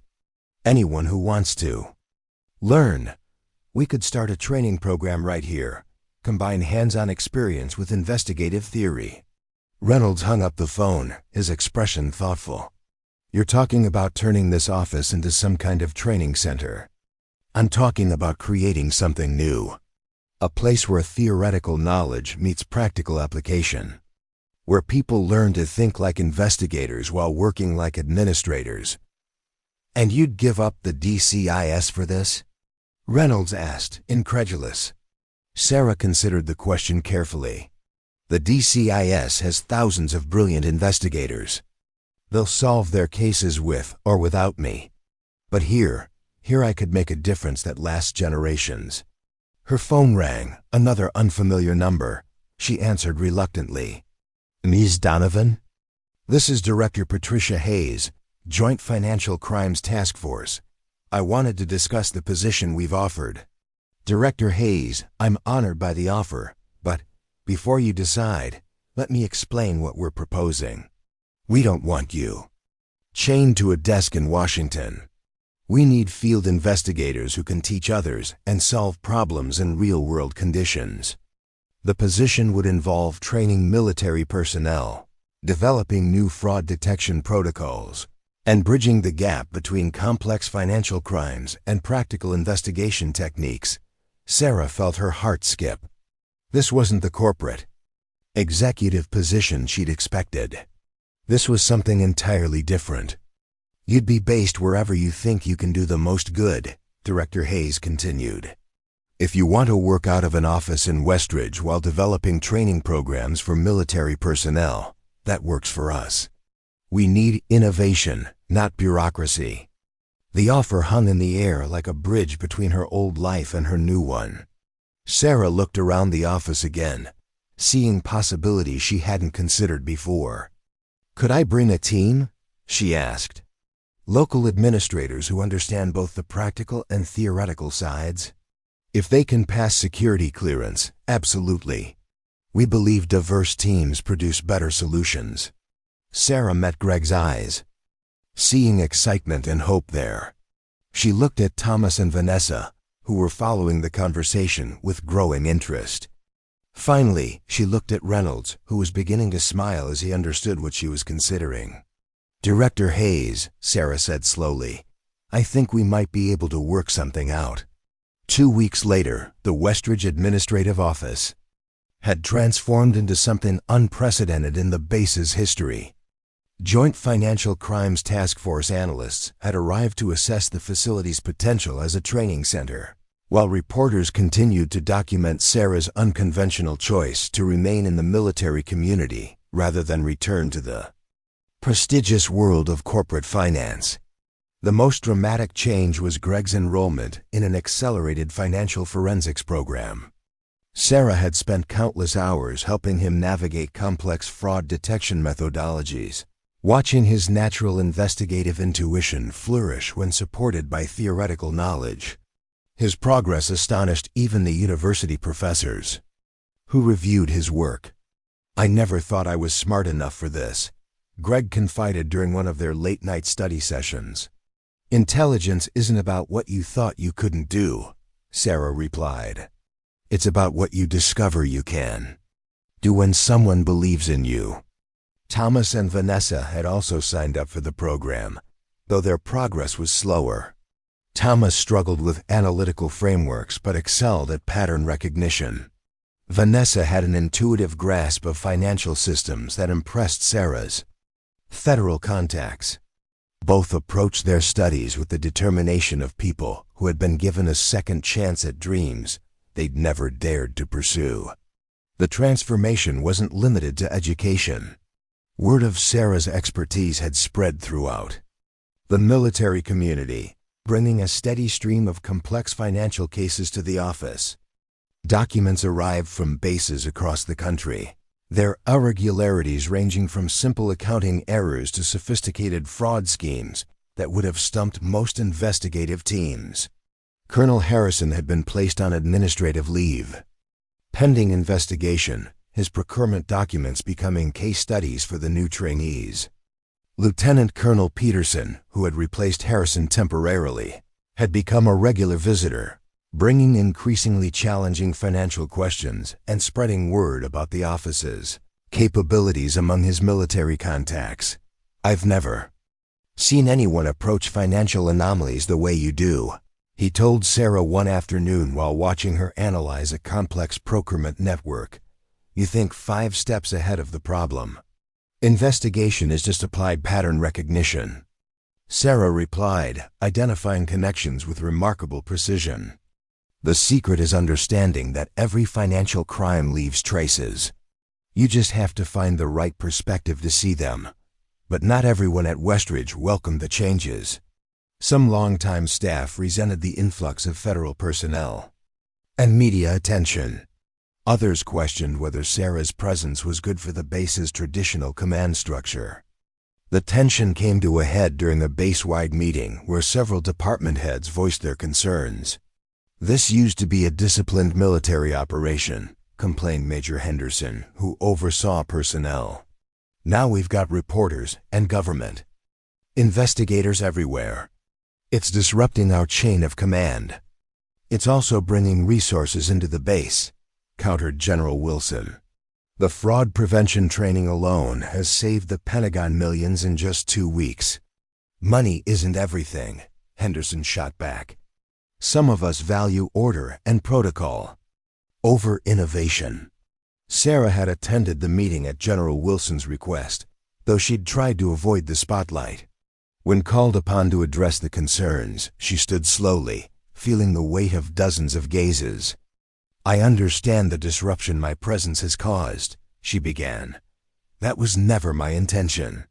"Anyone who wants to learn. We could start a training program right here, combine hands-on experience with investigative theory." Reynolds hung up the phone, his expression thoughtful. "You're talking about turning this office into some kind of training center." "I'm talking about creating something new. A place where theoretical knowledge meets practical application. Where people learn to think like investigators while working like administrators." "And you'd give up the DCIS for this?" Reynolds asked, incredulous. Sarah considered the question carefully. "The DCIS has thousands of brilliant investigators. They'll solve their cases with or without me. But here I could make a difference that lasts generations." Her phone rang, another unfamiliar number. She answered reluctantly. "Ms. Donovan?" "This is Director Patricia Hayes, Joint Financial Crimes Task Force. I wanted to discuss the position we've offered." "Director Hayes, I'm honored by the offer, but before you decide, let me explain what we're proposing. We don't want you chained to a desk in Washington. We need field investigators who can teach others and solve problems in real-world conditions. The position would involve training military personnel, developing new fraud detection protocols, and bridging the gap between complex financial crimes and practical investigation techniques." Sarah felt her heart skip. This wasn't the corporate executive position she'd expected. This was something entirely different. "You'd be based wherever you think you can do the most good," Director Hayes continued. "If you want to work out of an office in Westridge while developing training programs for military personnel, that works for us. We need innovation, not bureaucracy." The offer hung in the air like a bridge between her old life and her new one. Sarah looked around the office again, seeing possibilities she hadn't considered before. "Could I bring a team?" she asked. "Local administrators who understand both the practical and theoretical sides? If they can pass security clearance, absolutely. We believe diverse teams produce better solutions." Sarah met Greg's eyes, seeing excitement and hope there. She looked at Thomas and Vanessa, who were following the conversation with growing interest. Finally, she looked at Reynolds, who was beginning to smile as he understood what she was considering. "Director Hayes," Sarah said slowly, "I think we might be able to work something out." 2 weeks later, the Westridge Administrative Office had transformed into something unprecedented in the base's history. Joint Financial Crimes Task Force analysts had arrived to assess the facility's potential as a training center, while reporters continued to document Sarah's unconventional choice to remain in the military community rather than return to the prestigious world of corporate finance. The most dramatic change was Greg's enrollment in an accelerated financial forensics program. Sarah had spent countless hours helping him navigate complex fraud detection methodologies, watching his natural investigative intuition flourish when supported by theoretical knowledge. His progress astonished even the university professors, who reviewed his work. "I never thought I was smart enough for this," Greg confided during one of their late-night study sessions. "Intelligence isn't about what you thought you couldn't do," Sarah replied. "It's about what you discover you can do when someone believes in you." Thomas and Vanessa had also signed up for the program, though their progress was slower. Thomas struggled with analytical frameworks but excelled at pattern recognition. Vanessa had an intuitive grasp of financial systems that impressed Sarah's federal contacts. Both approached their studies with the determination of people who had been given a second chance at dreams they'd never dared to pursue. The transformation wasn't limited to education. Word of Sarah's expertise had spread throughout the military community, bringing a steady stream of complex financial cases to the office. Documents arrived from bases across the country, their irregularities ranging from simple accounting errors to sophisticated fraud schemes that would have stumped most investigative teams. Colonel Harrison had been placed on administrative leave. Pending investigation, his procurement documents becoming case studies for the new trainees. Lieutenant Colonel Peterson, who had replaced Harrison temporarily, had become a regular visitor, bringing increasingly challenging financial questions and spreading word about the office's capabilities among his military contacts. "I've never seen anyone approach financial anomalies the way you do," he told Sarah one afternoon while watching her analyze a complex procurement network. "You think 5 steps ahead of the problem. Investigation is just applied pattern recognition." Sarah replied, identifying connections with remarkable precision. "The secret is understanding that every financial crime leaves traces. You just have to find the right perspective to see them. But not everyone at Westridge welcomed the changes. Some longtime staff resented the influx of federal personnel and media attention. Others questioned whether Sarah's presence was good for the base's traditional command structure. The tension came to a head during a base-wide meeting where several department heads voiced their concerns. "This used to be a disciplined military operation," complained Major Henderson, who oversaw personnel. "Now we've got reporters and government investigators everywhere. It's disrupting our chain of command. It's also bringing resources into the base," countered General Wilson. "The fraud prevention training alone has saved the Pentagon millions in just 2 weeks." "Money isn't everything," Henderson shot back. "Some of us value order and protocol over innovation." Sarah had attended the meeting at General Wilson's request, though she'd tried to avoid the spotlight. When called upon to address the concerns, she stood slowly, feeling the weight of dozens of gazes. "I understand the disruption my presence has caused," she began. "That was never my intention.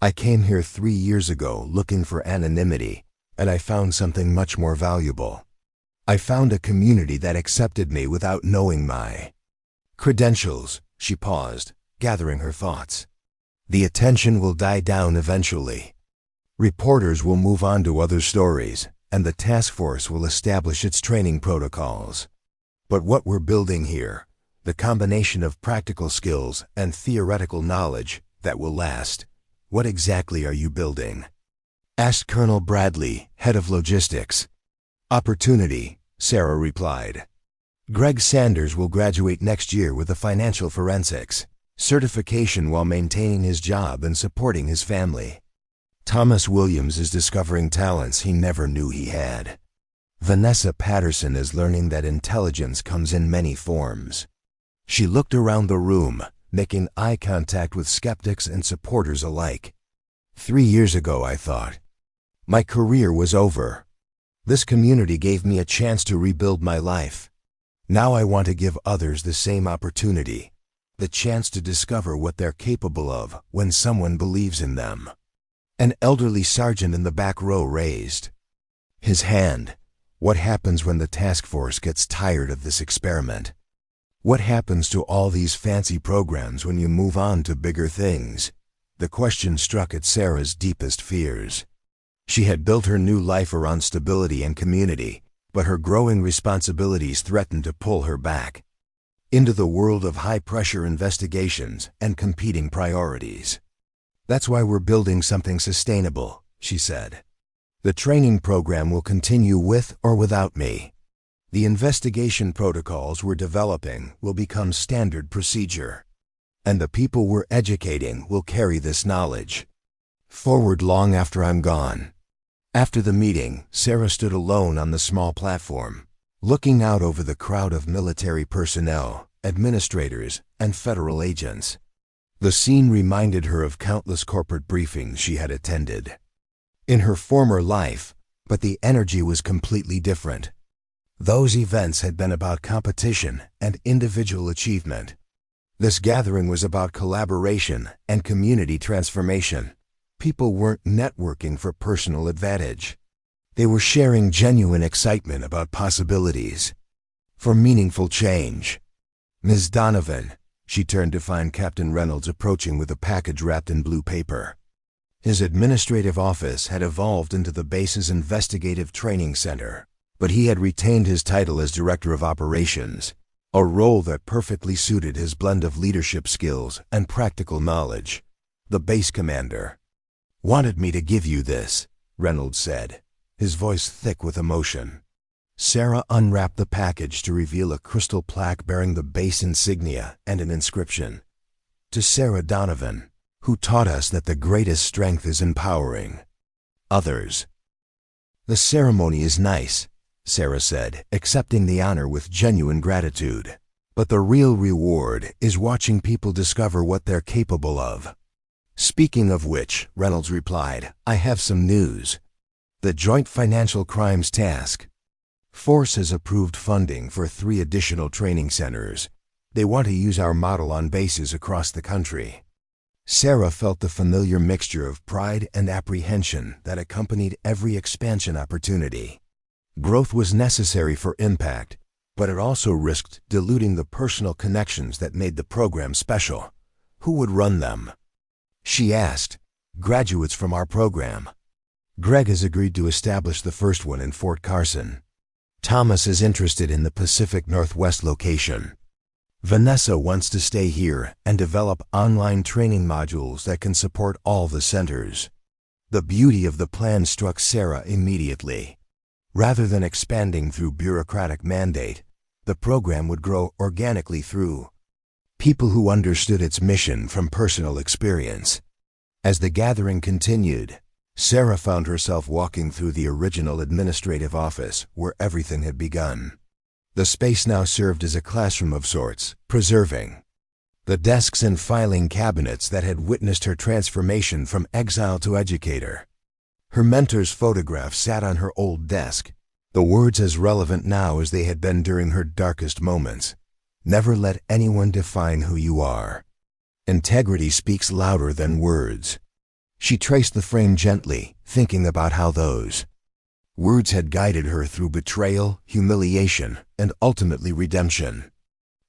I came here 3 years ago looking for anonymity, and I found something much more valuable. I found a community that accepted me without knowing my credentials." She paused, gathering her thoughts. "The attention will die down eventually. Reporters will move on to other stories, and the task force will establish its training protocols. But what we're building here, the combination of practical skills and theoretical knowledge that will last. What exactly are you building?" asked Colonel Bradley, head of logistics. "Opportunity," Sarah replied. "Greg Sanders will graduate next year with a financial forensics certification while maintaining his job and supporting his family. Thomas Williams is discovering talents he never knew he had. Vanessa Patterson is learning that intelligence comes in many forms." She looked around the room, making eye contact with skeptics and supporters alike. 3 years ago, I thought, my career was over. This community gave me a chance to rebuild my life. Now I want to give others the same opportunity, the chance to discover what they're capable of when someone believes in them." An elderly sergeant in the back row raised his hand. "What happens when the task force gets tired of this experiment? What happens to all these fancy programs when you move on to bigger things?" The question struck at Sarah's deepest fears. She had built her new life around stability and community, but her growing responsibilities threatened to pull her back into the world of high-pressure investigations and competing priorities. That's why we're building something sustainable, she said. The training program will continue with or without me. The investigation protocols we're developing will become standard procedure. And the people we're educating will carry this knowledge forward long after I'm gone. After the meeting, Sarah stood alone on the small platform, looking out over the crowd of military personnel, administrators, and federal agents. The scene reminded her of countless corporate briefings she had attended in her former life, but the energy was completely different. Those events had been about competition and individual achievement. This gathering was about collaboration and community transformation. People weren't networking for personal advantage. They were sharing genuine excitement about possibilities for meaningful change. Ms. Donovan, she turned to find Captain Reynolds approaching with a package wrapped in blue paper. His administrative office had evolved into the base's investigative training center, but he had retained his title as Director of Operations, a role that perfectly suited his blend of leadership skills and practical knowledge. The base commander wanted me to give you this, Reynolds said, his voice thick with emotion. Sarah unwrapped the package to reveal a crystal plaque bearing the base insignia and an inscription. To Sarah Donovan, who taught us that the greatest strength is empowering others. The ceremony is nice, Sarah said, accepting the honor with genuine gratitude. But the real reward is watching people discover what they're capable of. Speaking of which, Reynolds replied, I have some news. The Joint Financial Crimes Task Force has approved funding for 3 additional training centers. They want to use our model on bases across the country. Sarah felt the familiar mixture of pride and apprehension that accompanied every expansion opportunity. Growth was necessary for impact, but it also risked diluting the personal connections that made the program special. Who would run them? She asked. Graduates from our program. Greg has agreed to establish the first one in Fort Carson. Thomas is interested in the Pacific Northwest location. Vanessa wants to stay here and develop online training modules that can support all the centers. The beauty of the plan struck Sarah immediately. Rather than expanding through bureaucratic mandate, the program would grow organically through people who understood its mission from personal experience. As the gathering continued, Sarah found herself walking through the original administrative office where everything had begun. The space now served as a classroom of sorts, preserving the desks and filing cabinets that had witnessed her transformation from exile to educator. Her mentor's photograph sat on her old desk, the words as relevant now as they had been during her darkest moments. Never let anyone define who you are. Integrity speaks louder than words. She traced the frame gently, thinking about how those words had guided her through betrayal, humiliation, and ultimately redemption.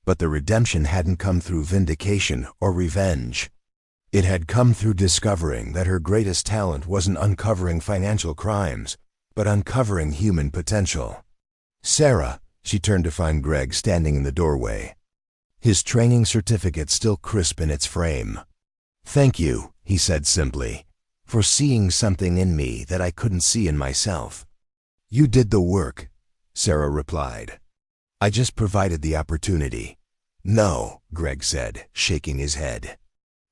But the redemption hadn't come through vindication or revenge. It had come through discovering that her greatest talent wasn't uncovering financial crimes, but uncovering human potential. Sarah, she turned to find Greg standing in the doorway, his training certificate still crisp in its frame. Thank you, he said simply, for seeing something in me that I couldn't see in myself. You did the work, Sarah replied. I just provided the opportunity. No, Greg said, shaking his head.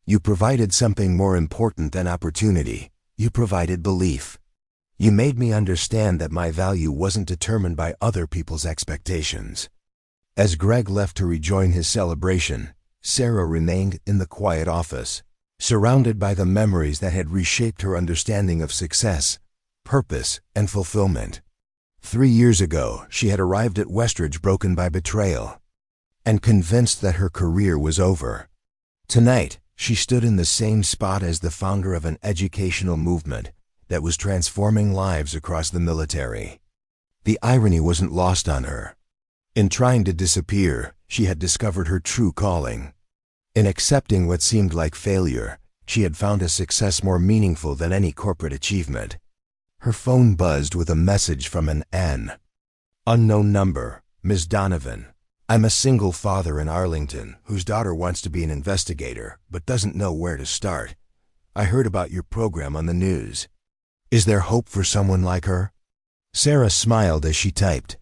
You provided something more important than opportunity. You provided belief. You made me understand that my value wasn't determined by other people's expectations. As Greg left to rejoin his celebration, Sarah remained in the quiet office, surrounded by the memories that had reshaped her understanding of success, purpose, and fulfillment. 3 years ago, she had arrived at Westridge broken by betrayal and convinced that her career was over. Tonight, she stood in the same spot as the founder of an educational movement that was transforming lives across the military. The irony wasn't lost on her. In trying to disappear, she had discovered her true calling. In accepting what seemed like failure, she had found a success more meaningful than any corporate achievement. Her phone buzzed with a message from an unknown number. Ms. Donovan, I'm a single father in Arlington whose daughter wants to be an investigator but doesn't know where to start. I heard about your program on the news. Is there hope for someone like her? Sarah smiled as she typed.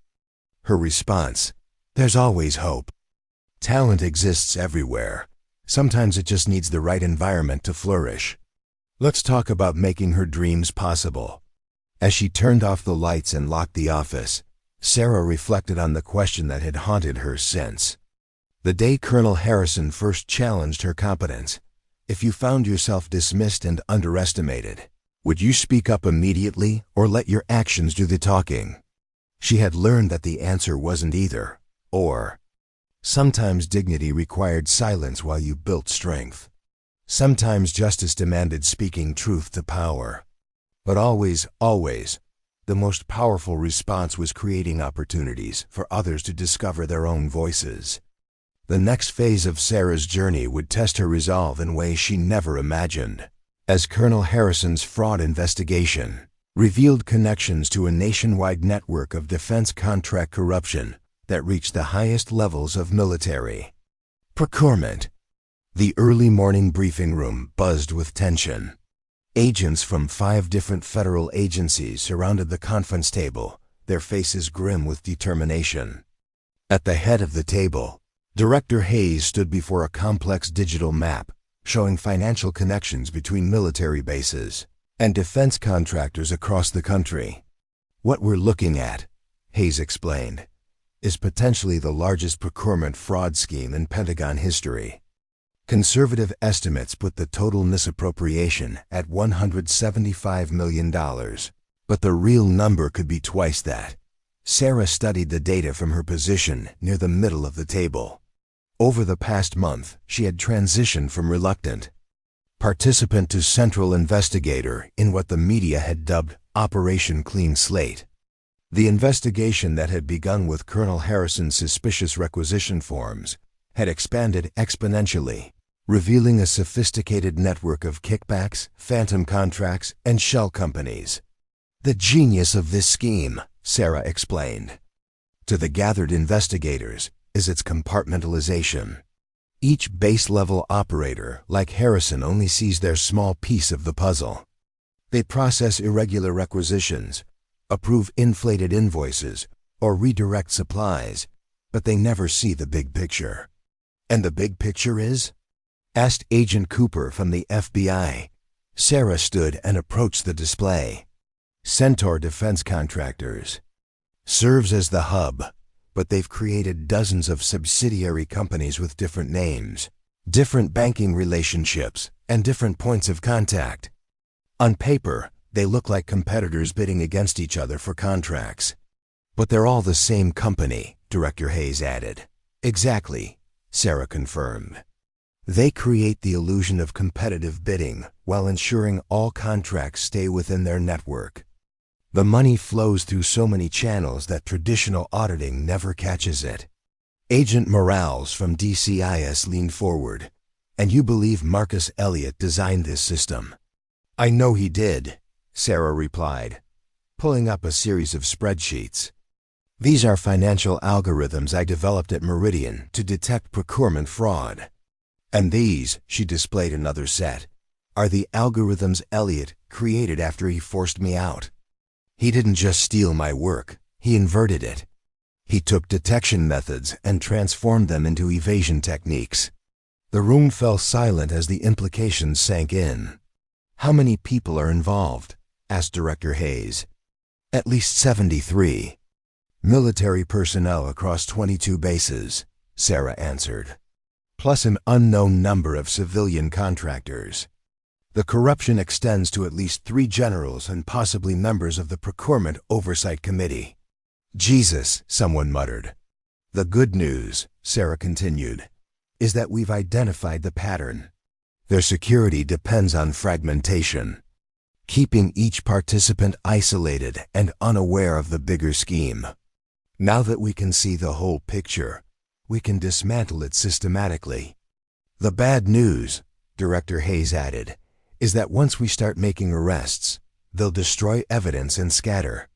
Her response, there's always hope. Talent exists everywhere. Sometimes it just needs the right environment to flourish. Let's talk about making her dreams possible. As she turned off the lights and locked the office, Sarah reflected on the question that had haunted her since the day Colonel Harrison first challenged her competence. If you found yourself dismissed and underestimated, would you speak up immediately or let your actions do the talking? She had learned that the answer wasn't either or. Sometimes dignity required silence while you built strength. Sometimes justice demanded speaking truth to power. But always, the most powerful response was creating opportunities for others to discover their own voices. The next phase of Sarah's journey would test her resolve in ways she never imagined, as Colonel Harrison's fraud investigation revealed connections to a nationwide network of defense contract corruption that reached the highest levels of military procurement. The early morning briefing room buzzed with tension. Agents from 5 different federal agencies surrounded the conference table, their faces grim with determination. At the head of the table, Director Hayes stood before a complex digital map showing financial connections between military bases and defense contractors across the country. What we're looking at, Hayes explained, is potentially the largest procurement fraud scheme in Pentagon history. Conservative estimates put the total misappropriation at $175 million, but the real number could be twice that. Sarah studied the data from her position near the middle of the table. Over the past month, she had transitioned from reluctant participant to central investigator in what the media had dubbed Operation Clean Slate. The investigation that had begun with Colonel Harrison's suspicious requisition forms had expanded exponentially, revealing a sophisticated network of kickbacks, phantom contracts, and shell companies. The genius of this scheme, Sarah explained, to the gathered investigators is its compartmentalization. Each base-level operator, like Harrison, only sees their small piece of the puzzle. They process irregular requisitions, approve inflated invoices, or redirect supplies, but they never see the big picture. And the big picture is? Asked Agent Cooper from the FBI. Sarah stood and approached the display. Centaur Defense Contractors serves as the hub, but they've created dozens of subsidiary companies with different names, different banking relationships, and different points of contact. On paper, they look like competitors bidding against each other for contracts. But they're all the same company, Director Hayes added. Exactly, Sarah confirmed. They create the illusion of competitive bidding while ensuring all contracts stay within their network. The money flows through so many channels that traditional auditing never catches it. Agent Morales from DCIS leaned forward. And you believe Marcus Elliott designed this system? I know he did, Sarah replied, pulling up a series of spreadsheets. These are financial algorithms I developed at Meridian to detect procurement fraud. And these, she displayed another set, are the algorithms Elliott created after he forced me out. He didn't just steal my work, he inverted it. He took detection methods and transformed them into evasion techniques. The room fell silent as the implications sank in. How many people are involved? Asked Director Hayes. At least 73. Military personnel across 22 bases, Sarah answered, plus an unknown number of civilian contractors. The corruption extends to at least 3 generals and possibly members of the Procurement Oversight Committee. Jesus, someone muttered. The good news, Sarah continued, is that we've identified the pattern. Their security depends on fragmentation, keeping each participant isolated and unaware of the bigger scheme. Now that we can see the whole picture, we can dismantle it systematically. The bad news, Director Hayes added, is that once we start making arrests, they'll destroy evidence and scatter.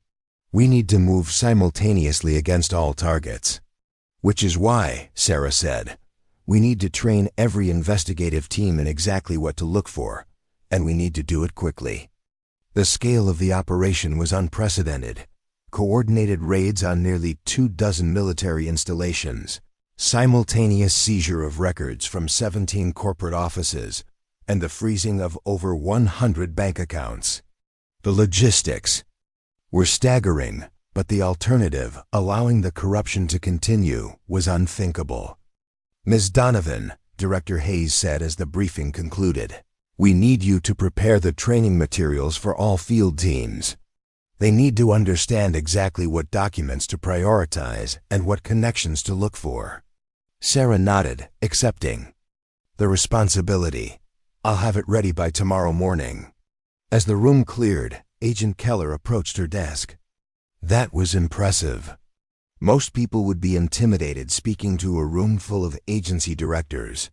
We need to move simultaneously against all targets. Which is why, Sarah said, we need to train every investigative team in exactly what to look for, and we need to do it quickly. The scale of the operation was unprecedented. Coordinated raids on nearly 24 military installations, simultaneous seizure of records from 17 corporate offices, and the freezing of over 100 bank accounts. The logistics were staggering, but the alternative, allowing the corruption to continue, was unthinkable. Ms. Donovan, Director Hayes said as the briefing concluded, "We need you to prepare the training materials for all field teams. They need to understand exactly what documents to prioritize and what connections to look for." Sarah nodded, accepting the responsibility. "I'll have it ready by tomorrow morning." As the room cleared, Agent Keller approached her desk. That was impressive. Most people would be intimidated speaking to a room full of agency directors.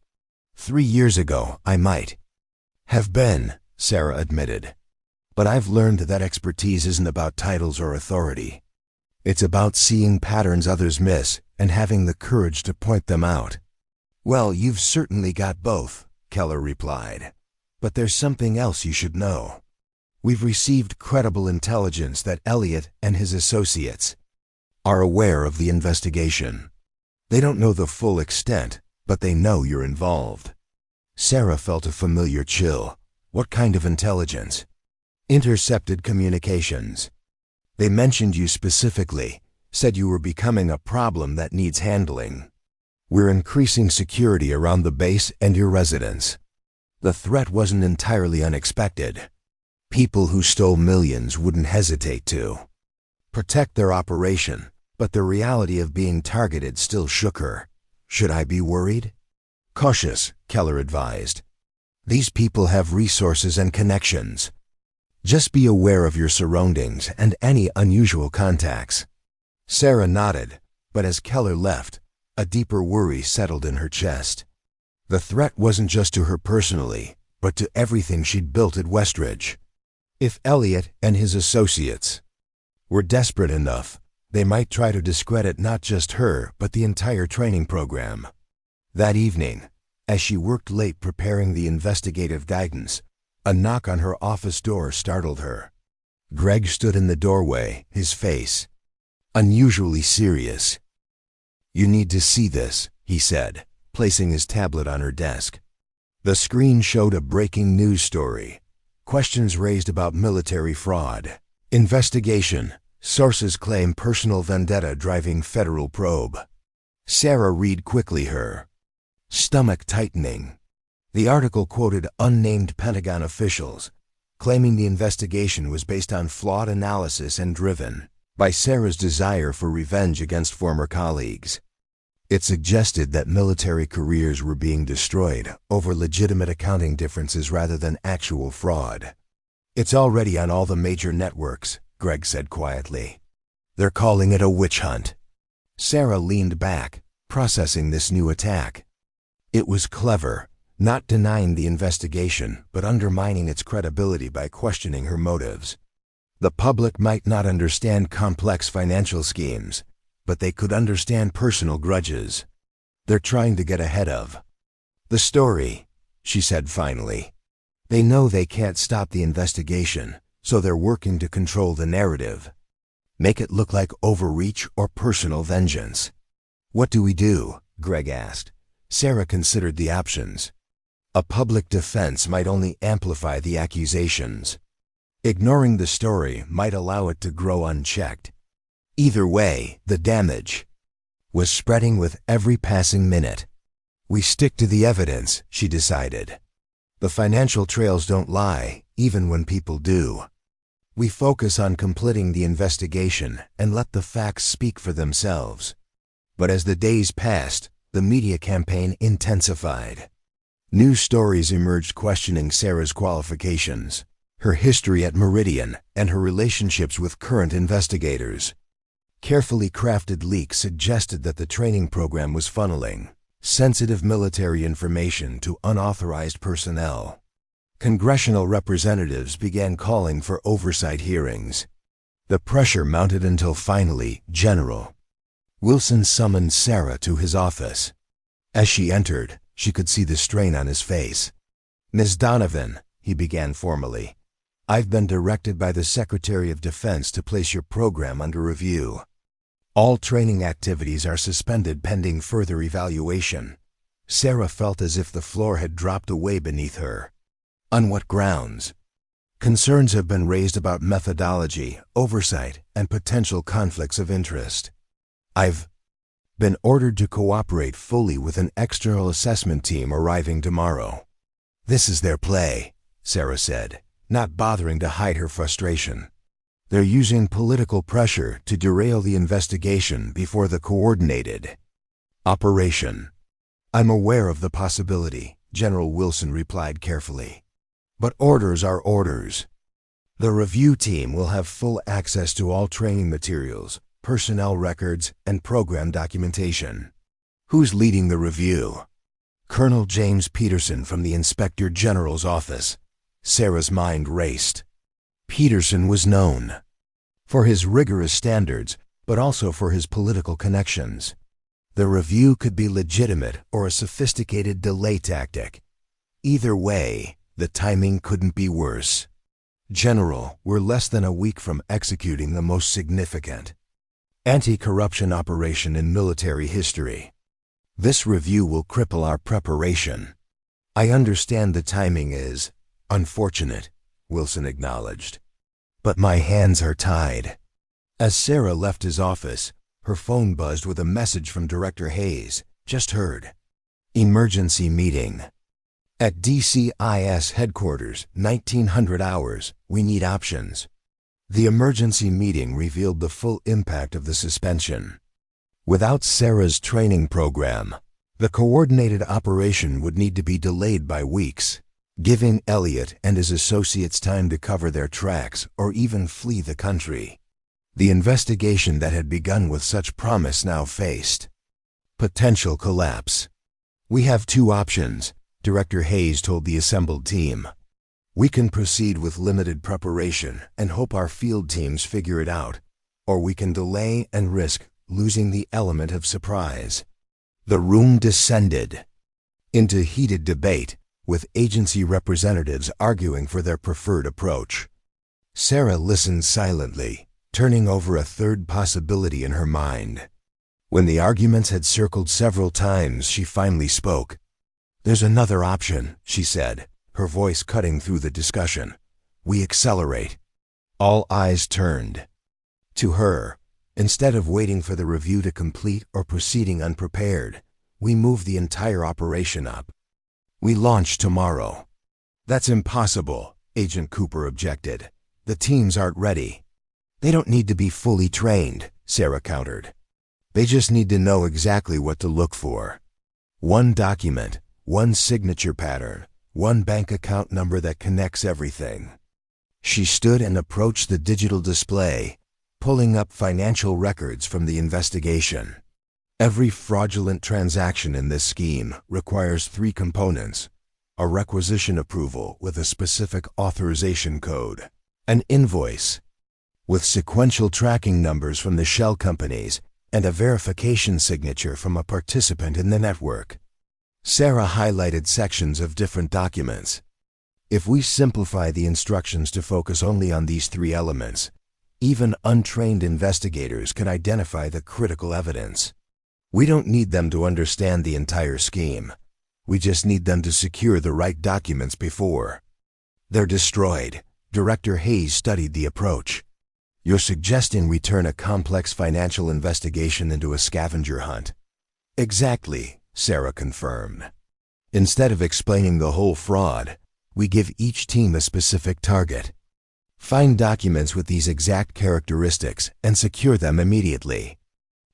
3 years ago, I might have been, Sarah admitted. But I've learned that expertise isn't about titles or authority. It's about seeing patterns others miss and having the courage to point them out. "Well, you've certainly got both," Keller replied. "But there's something else you should know. We've received credible intelligence that Elliot and his associates are aware of the investigation. They don't know the full extent, but they know you're involved." Sarah felt a familiar chill. What kind of intelligence? "Intercepted communications. They mentioned you specifically, said you were becoming a problem that needs handling. We're increasing security around the base and your residence." The threat wasn't entirely unexpected. People who stole millions wouldn't hesitate to protect their operation, but the reality of being targeted still shook her. "Should I be worried?" "Cautious," Keller advised. "These people have resources and connections. Just be aware of your surroundings and any unusual contacts." Sarah nodded, but as Keller left, a deeper worry settled in her chest. The threat wasn't just to her personally, but to everything she'd built at Westridge. If Elliot and his associates were desperate enough, they might try to discredit not just her, but the entire training program. That evening, as she worked late preparing the investigative guidance, a knock on her office door startled her. Greg stood in the doorway, his face unusually serious. "You need to see this," he said, placing his tablet on her desk. The screen showed a breaking news story. Questions raised about military fraud. Investigation. Sources claim personal vendetta driving federal probe. Sarah read quickly, her stomach tightening. The article quoted unnamed Pentagon officials, claiming the investigation was based on flawed analysis and driven by Sarah's desire for revenge against former colleagues. It suggested that military careers were being destroyed over legitimate accounting differences rather than actual fraud. "It's already on all the major networks," Greg said quietly. "They're calling it a witch hunt." Sarah leaned back, processing this new attack. It was clever, not denying the investigation, but undermining its credibility by questioning her motives. The public might not understand complex financial schemes, but they could understand personal grudges. They're trying to get ahead of the story, she said finally. They know they can't stop the investigation, so they're working to control the narrative. Make it look like overreach or personal vengeance. "What do we do?" Greg asked. Sarah considered the options. A public defense might only amplify the accusations. Ignoring the story might allow it to grow unchecked. Either way, the damage was spreading with every passing minute. "We stick to the evidence," she decided. "The financial trails don't lie, even when people do. We focus on completing the investigation and let the facts speak for themselves." But as the days passed, the media campaign intensified. News stories emerged questioning Sarah's qualifications, her history at Meridian, and her relationships with current investigators. Carefully crafted leaks suggested that the training program was funneling sensitive military information to unauthorized personnel. Congressional representatives began calling for oversight hearings. The pressure mounted until finally, General Wilson summoned Sarah to his office. As she entered, she could see the strain on his face. "Ms. Donovan," he began formally. "I've been directed by the Secretary of Defense to place your program under review. All training activities are suspended pending further evaluation." Sarah felt as if the floor had dropped away beneath her. "On what grounds?" "Concerns have been raised about methodology, oversight, and potential conflicts of interest. I've been ordered to cooperate fully with an external assessment team arriving tomorrow." "This is their play," Sarah said, not bothering to hide her frustration. "They're using political pressure to derail the investigation before the coordinated operation." "I'm aware of the possibility," General Wilson replied carefully. "But orders are orders. The review team will have full access to all training materials, personnel records, and program documentation." "Who's leading the review?" "Colonel James Peterson from the Inspector General's office." Sarah's mind raced. Peterson was known for his rigorous standards, but also for his political connections. The review could be legitimate or a sophisticated delay tactic. Either way, the timing couldn't be worse. "General, we're less than a week from executing the most significant anti-corruption operation in military history. This review will cripple our preparation." "I understand the timing is unfortunate," Wilson acknowledged. "But my hands are tied." As Sarah left his office, her phone buzzed with a message from Director Hayes. "Just heard. Emergency meeting. At DCIS headquarters, 1900 hours. We need options." The emergency meeting revealed the full impact of the suspension. Without Sarah's training program, the coordinated operation would need to be delayed by weeks, giving Elliot and his associates time to cover their tracks or even flee the country. The investigation that had begun with such promise now faced potential collapse. "We have two options," Director Hayes told the assembled team. "We can proceed with limited preparation and hope our field teams figure it out, or we can delay and risk losing the element of surprise." The room descended into heated debate, with agency representatives arguing for their preferred approach. Sarah listened silently, turning over a third possibility in her mind. When the arguments had circled several times, she finally spoke. "There's another option," she said, her voice cutting through the discussion. "We accelerate." All eyes turned to her. "Instead of waiting for the review to complete or proceeding unprepared, we move the entire operation up. We launch tomorrow." "That's impossible," Agent Cooper objected. "The teams aren't ready." "They don't need to be fully trained," Sarah countered. "They just need to know exactly what to look for. One document, one signature pattern, one bank account number that connects everything." She stood and approached the digital display, pulling up financial records from the investigation. Every fraudulent transaction in this scheme requires three components: a requisition approval with a specific authorization code, an invoice with sequential tracking numbers from the shell companies, and a verification signature from a participant in the network. Sarah highlighted sections of different documents. "If we simplify the instructions to focus only on these three elements, even untrained investigators can identify the critical evidence. We don't need them to understand the entire scheme. We just need them to secure the right documents before they're destroyed." Director Hayes studied the approach. "You're suggesting we turn a complex financial investigation into a scavenger hunt?" "Exactly," Sarah confirmed. "Instead of explaining the whole fraud, we give each team a specific target. Find documents with these exact characteristics and secure them immediately.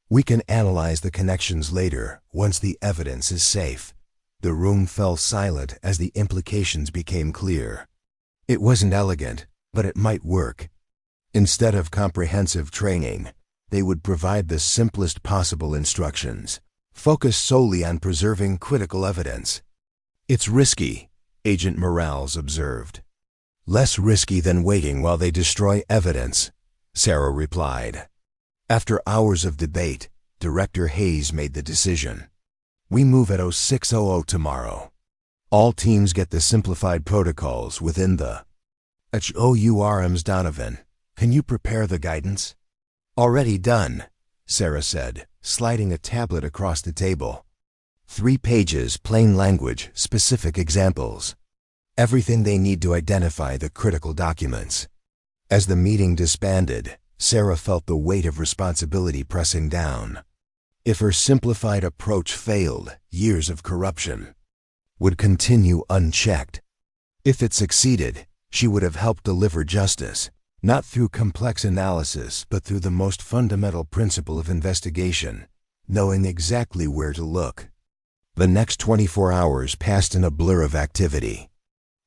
We can analyze the connections later, once the evidence is safe." The room fell silent as the implications became clear. It wasn't elegant, but it might work. Instead of comprehensive training, they would provide the simplest possible instructions, focused solely on preserving critical evidence. "It's risky," Agent Morales observed. "Less risky than waiting while they destroy evidence," Sarah replied. After hours of debate, Director Hayes made the decision. "We move at 0600 tomorrow." All teams get the simplified protocols within the HOURMs. Donovan, can you prepare the guidance? Already done, Sarah said, sliding a tablet across the table. 3 pages, plain language, specific examples. Everything they need to identify the critical documents. As the meeting disbanded, Sarah felt the weight of responsibility pressing down. If her simplified approach failed, years of corruption would continue unchecked. If it succeeded, she would have helped deliver justice, not through complex analysis but through the most fundamental principle of investigation, knowing exactly where to look. The next 24 hours passed in a blur of activity.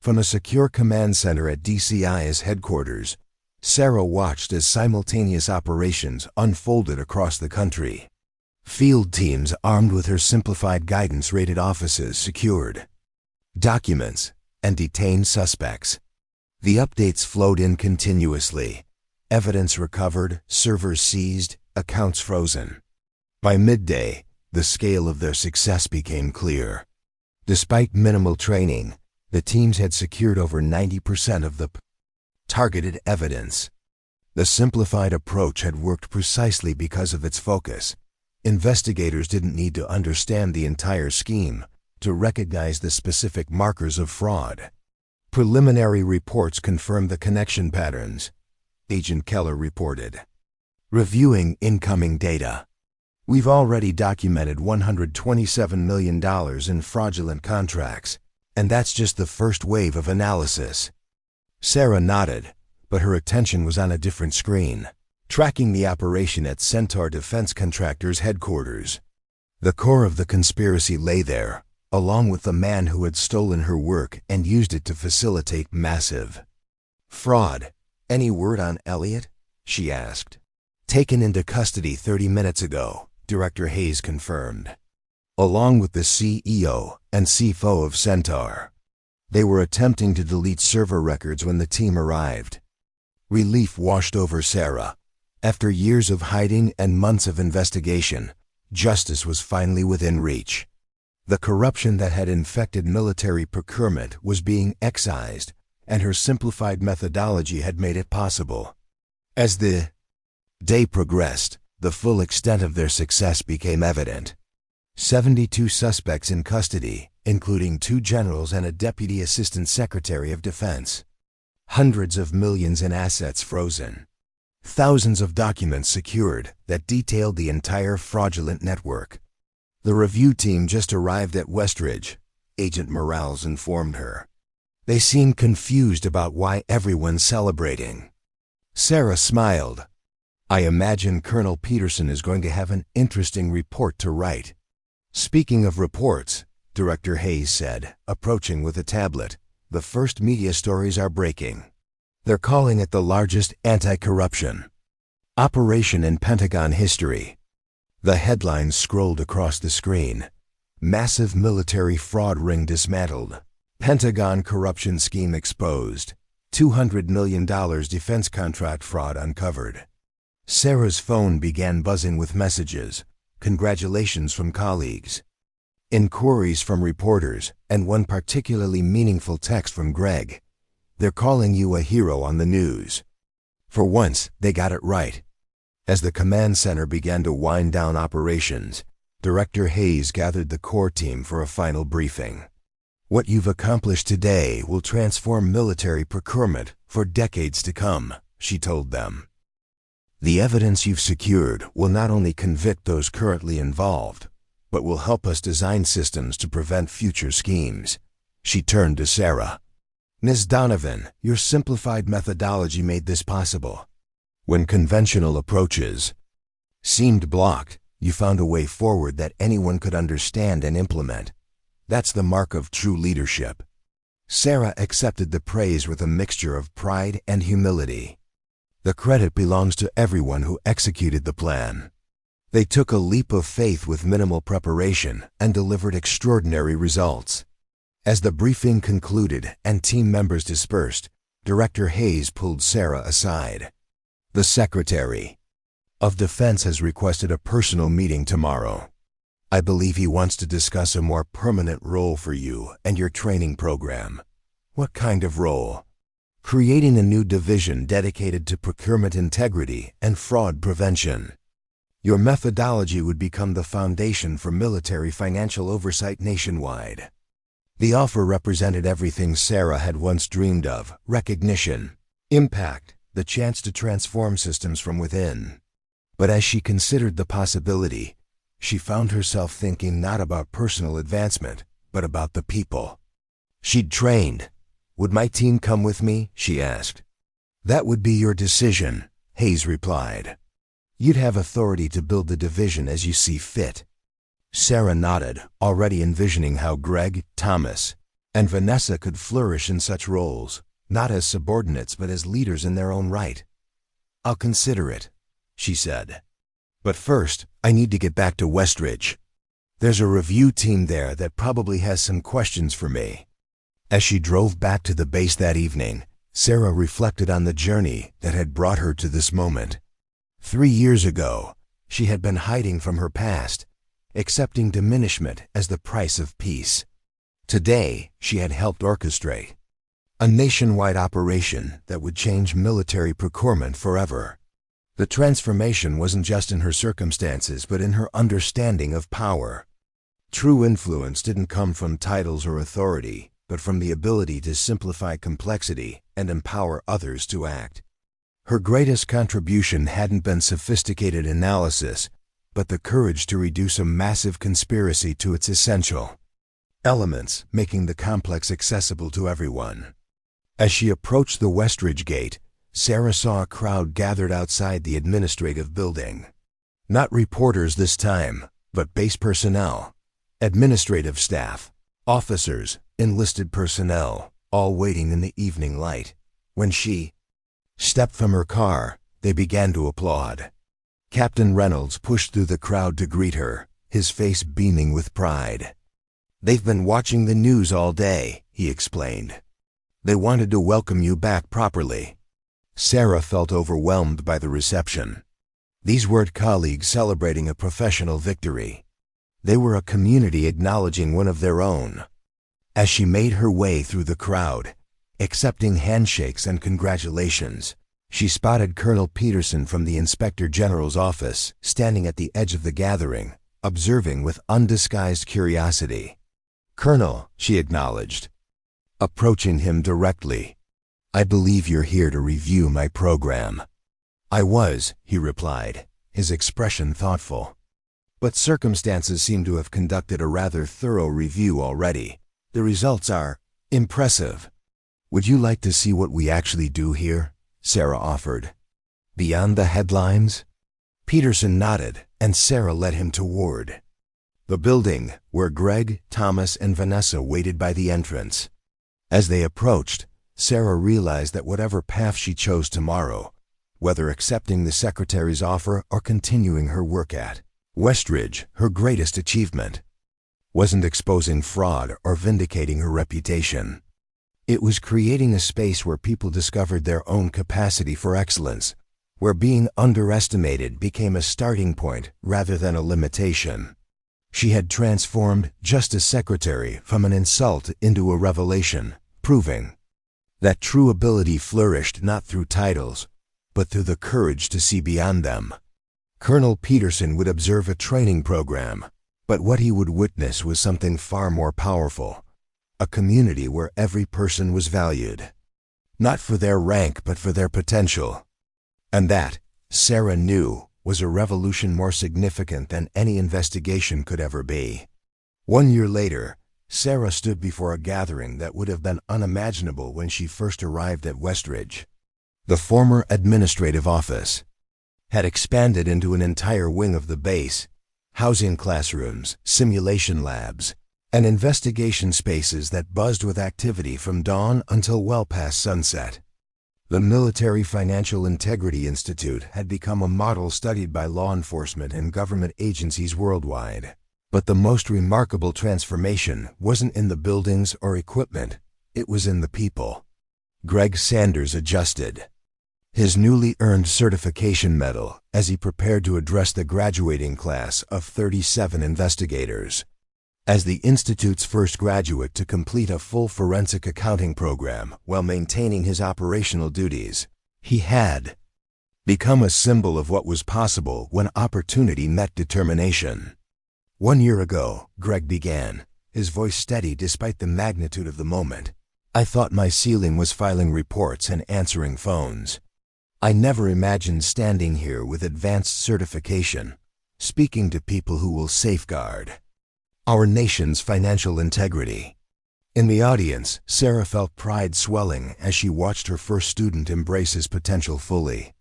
From a secure command center at DCI's headquarters, Sarah watched as simultaneous operations unfolded across the country. Field teams armed with her simplified guidance raided offices secured documents and detained suspects. The updates flowed in continuously. Evidence recovered, servers seized, accounts frozen. By midday, the scale of their success became clear. Despite minimal training, the teams had secured over 90% of the targeted evidence. The simplified approach had worked precisely because of its focus. Investigators didn't need to understand the entire scheme to recognize the specific markers of fraud. Preliminary reports confirmed the connection patterns, Agent Keller reported. Reviewing incoming data. We've already documented $127 million in fraudulent contracts, and that's just the first wave of analysis. Sarah nodded, but her attention was on a different screen, tracking the operation at Centaur Defense Contractors headquarters. The core of the conspiracy lay there, along with the man who had stolen her work and used it to facilitate massive fraud. Any word on Elliot? She asked. Taken into custody 30 minutes ago, Director Hayes confirmed. Along with the CEO and CFO of Centaur. They were attempting to delete server records when the team arrived. Relief washed over Sarah. After years of hiding and months of investigation, justice was finally within reach. The corruption that had infected military procurement was being excised, and her simplified methodology had made it possible. As the day progressed, the full extent of their success became evident. 72 suspects in custody, including 2 generals and a Deputy Assistant Secretary of Defense. Hundreds of millions in assets frozen. Thousands of documents secured that detailed the entire fraudulent network. The review team just arrived at Westridge, Agent Morales informed her. They seemed confused about why everyone's celebrating. Sarah smiled. I imagine Colonel Peterson is going to have an interesting report to write. Speaking of reports, Director Hayes said, approaching with a tablet, the first media stories are breaking. They're calling it the largest anti-corruption operation in Pentagon history. The headlines scrolled across the screen. Massive military fraud ring dismantled. Pentagon corruption scheme exposed. $200 million defense contract fraud uncovered. Sarah's phone began buzzing with messages. Congratulations from colleagues. Inquiries from reporters, and one particularly meaningful text from Greg. They're calling you a hero on the news. For once, they got it right. As the command center began to wind down operations, Director Hayes gathered the core team for a final briefing. What you've accomplished today will transform military procurement for decades to come, she told them. The evidence you've secured will not only convict those currently involved, but will help us design systems to prevent future schemes. She turned to Sarah. Ms. Donovan, your simplified methodology made this possible. When conventional approaches seemed blocked, you found a way forward that anyone could understand and implement. That's the mark of true leadership. Sarah accepted the praise with a mixture of pride and humility. The credit belongs to everyone who executed the plan. They took a leap of faith with minimal preparation and delivered extraordinary results. As the briefing concluded and team members dispersed, Director Hayes pulled Sarah aside. The Secretary of Defense has requested a personal meeting tomorrow. I believe he wants to discuss a more permanent role for you and your training program. What kind of role? Creating a new division dedicated to procurement integrity and fraud prevention. Your methodology would become the foundation for military financial oversight nationwide. The offer represented everything Sarah had once dreamed of: recognition, impact, the chance to transform systems from within. But as she considered the possibility, she found herself thinking not about personal advancement, but about the people she'd trained. Would my team come with me? She asked. That would be your decision, Hayes replied. You'd have authority to build the division as you see fit. Sarah nodded, already envisioning how Greg, Thomas, and Vanessa could flourish in such roles, not as subordinates but as leaders in their own right. I'll consider it, she said. But first, I need to get back to Westridge. There's a review team there that probably has some questions for me. As she drove back to the base that evening, Sarah reflected on the journey that had brought her to this moment. 3 years ago, she had been hiding from her past, accepting diminishment as the price of peace. Today, she had helped orchestrate a nationwide operation that would change military procurement forever. The transformation wasn't just in her circumstances, but in her understanding of power. True influence didn't come from titles or authority, but from the ability to simplify complexity and empower others to act. Her greatest contribution hadn't been sophisticated analysis, but the courage to reduce a massive conspiracy to its essential elements, making the complex accessible to everyone. As she approached the Westridge gate, Sarah saw a crowd gathered outside the administrative building. Not reporters this time, but base personnel, administrative staff, officers, enlisted personnel, all waiting in the evening light. When she stepped from her car, they began to applaud. Captain Reynolds pushed through the crowd to greet her, his face beaming with pride. They've been watching the news all day, he explained. They wanted to welcome you back properly. Sarah felt overwhelmed by the reception. These weren't colleagues celebrating a professional victory. They were a community acknowledging one of their own. As she made her way through the crowd, accepting handshakes and congratulations, she spotted Colonel Peterson from the Inspector General's office, standing at the edge of the gathering, observing with undisguised curiosity. Colonel, she acknowledged, approaching him directly. I believe you're here to review my program. I was, he replied, his expression thoughtful. But circumstances seem to have conducted a rather thorough review already. The results are impressive. Would you like to see what we actually do here? Sarah offered. Beyond the headlines? Peterson nodded, and Sarah led him toward the building where Greg, Thomas, and Vanessa waited by the entrance. As they approached, Sarah realized that whatever path she chose tomorrow, whether accepting the secretary's offer or continuing her work at Westridge, her greatest achievement wasn't exposing fraud or vindicating her reputation. It was creating a space where people discovered their own capacity for excellence, where being underestimated became a starting point rather than a limitation. She had transformed just a secretary from an insult into a revelation, proving that true ability flourished not through titles, but through the courage to see beyond them. Colonel Peterson would observe a training program, but what he would witness was something far more powerful. A community where every person was valued, not for their rank but for their potential. And that, Sarah knew, was a revolution more significant than any investigation could ever be. 1 year later, Sarah stood before a gathering that would have been unimaginable when she first arrived at Westridge. The former administrative office had expanded into an entire wing of the base, housing classrooms, simulation labs, and investigation spaces that buzzed with activity from dawn until well past sunset. The Military Financial Integrity Institute had become a model studied by law enforcement and government agencies worldwide. But the most remarkable transformation wasn't in the buildings or equipment, it was in the people. Greg Sanders adjusted. his newly earned certification medal as he prepared to address the graduating class of 37 investigators. As the Institute's first graduate to complete a full forensic accounting program while maintaining his operational duties, he had become a symbol of what was possible when opportunity met determination. 1 year ago, Greg began, his voice steady despite the magnitude of the moment. I thought my ceiling was filing reports and answering phones. I never imagined standing here with advanced certification, speaking to people who will safeguard our nation's financial integrity. In the audience, Sarah felt pride swelling as she watched her first student embrace his potential fully.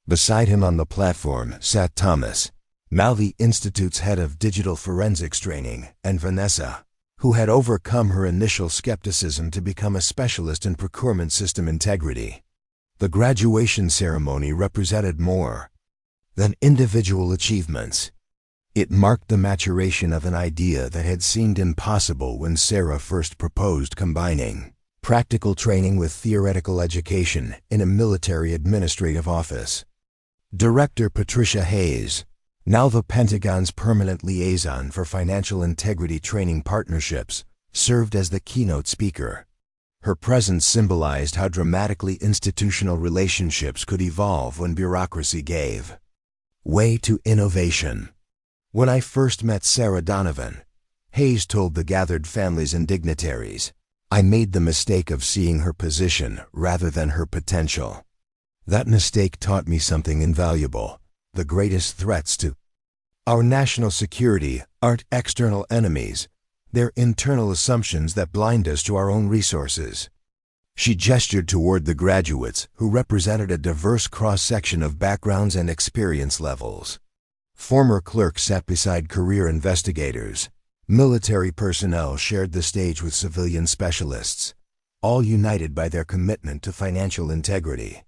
Beside him on the platform sat Thomas, now the Institute's head of digital forensics training, and Vanessa, who had overcome her initial skepticism to become a specialist in procurement system integrity. The graduation ceremony represented more than individual achievements. It marked the maturation of an idea that had seemed impossible when Sarah first proposed combining practical training with theoretical education in a military administrative office. Director Patricia Hayes, now the Pentagon's permanent liaison for financial integrity training partnerships, served as the keynote speaker. Her presence symbolized how dramatically institutional relationships could evolve when bureaucracy gave way to innovation. When I first met Sarah Donovan, Hayes told the gathered families and dignitaries, I made the mistake of seeing her position rather than her potential. That mistake taught me something invaluable. The greatest threats to our national security aren't external enemies, they're internal assumptions that blind us to our own resources. She gestured toward the graduates, who represented a diverse cross-section of backgrounds and experience levels. Former clerks sat beside career investigators. Military personnel shared the stage with civilian specialists, all united by their commitment to financial integrity.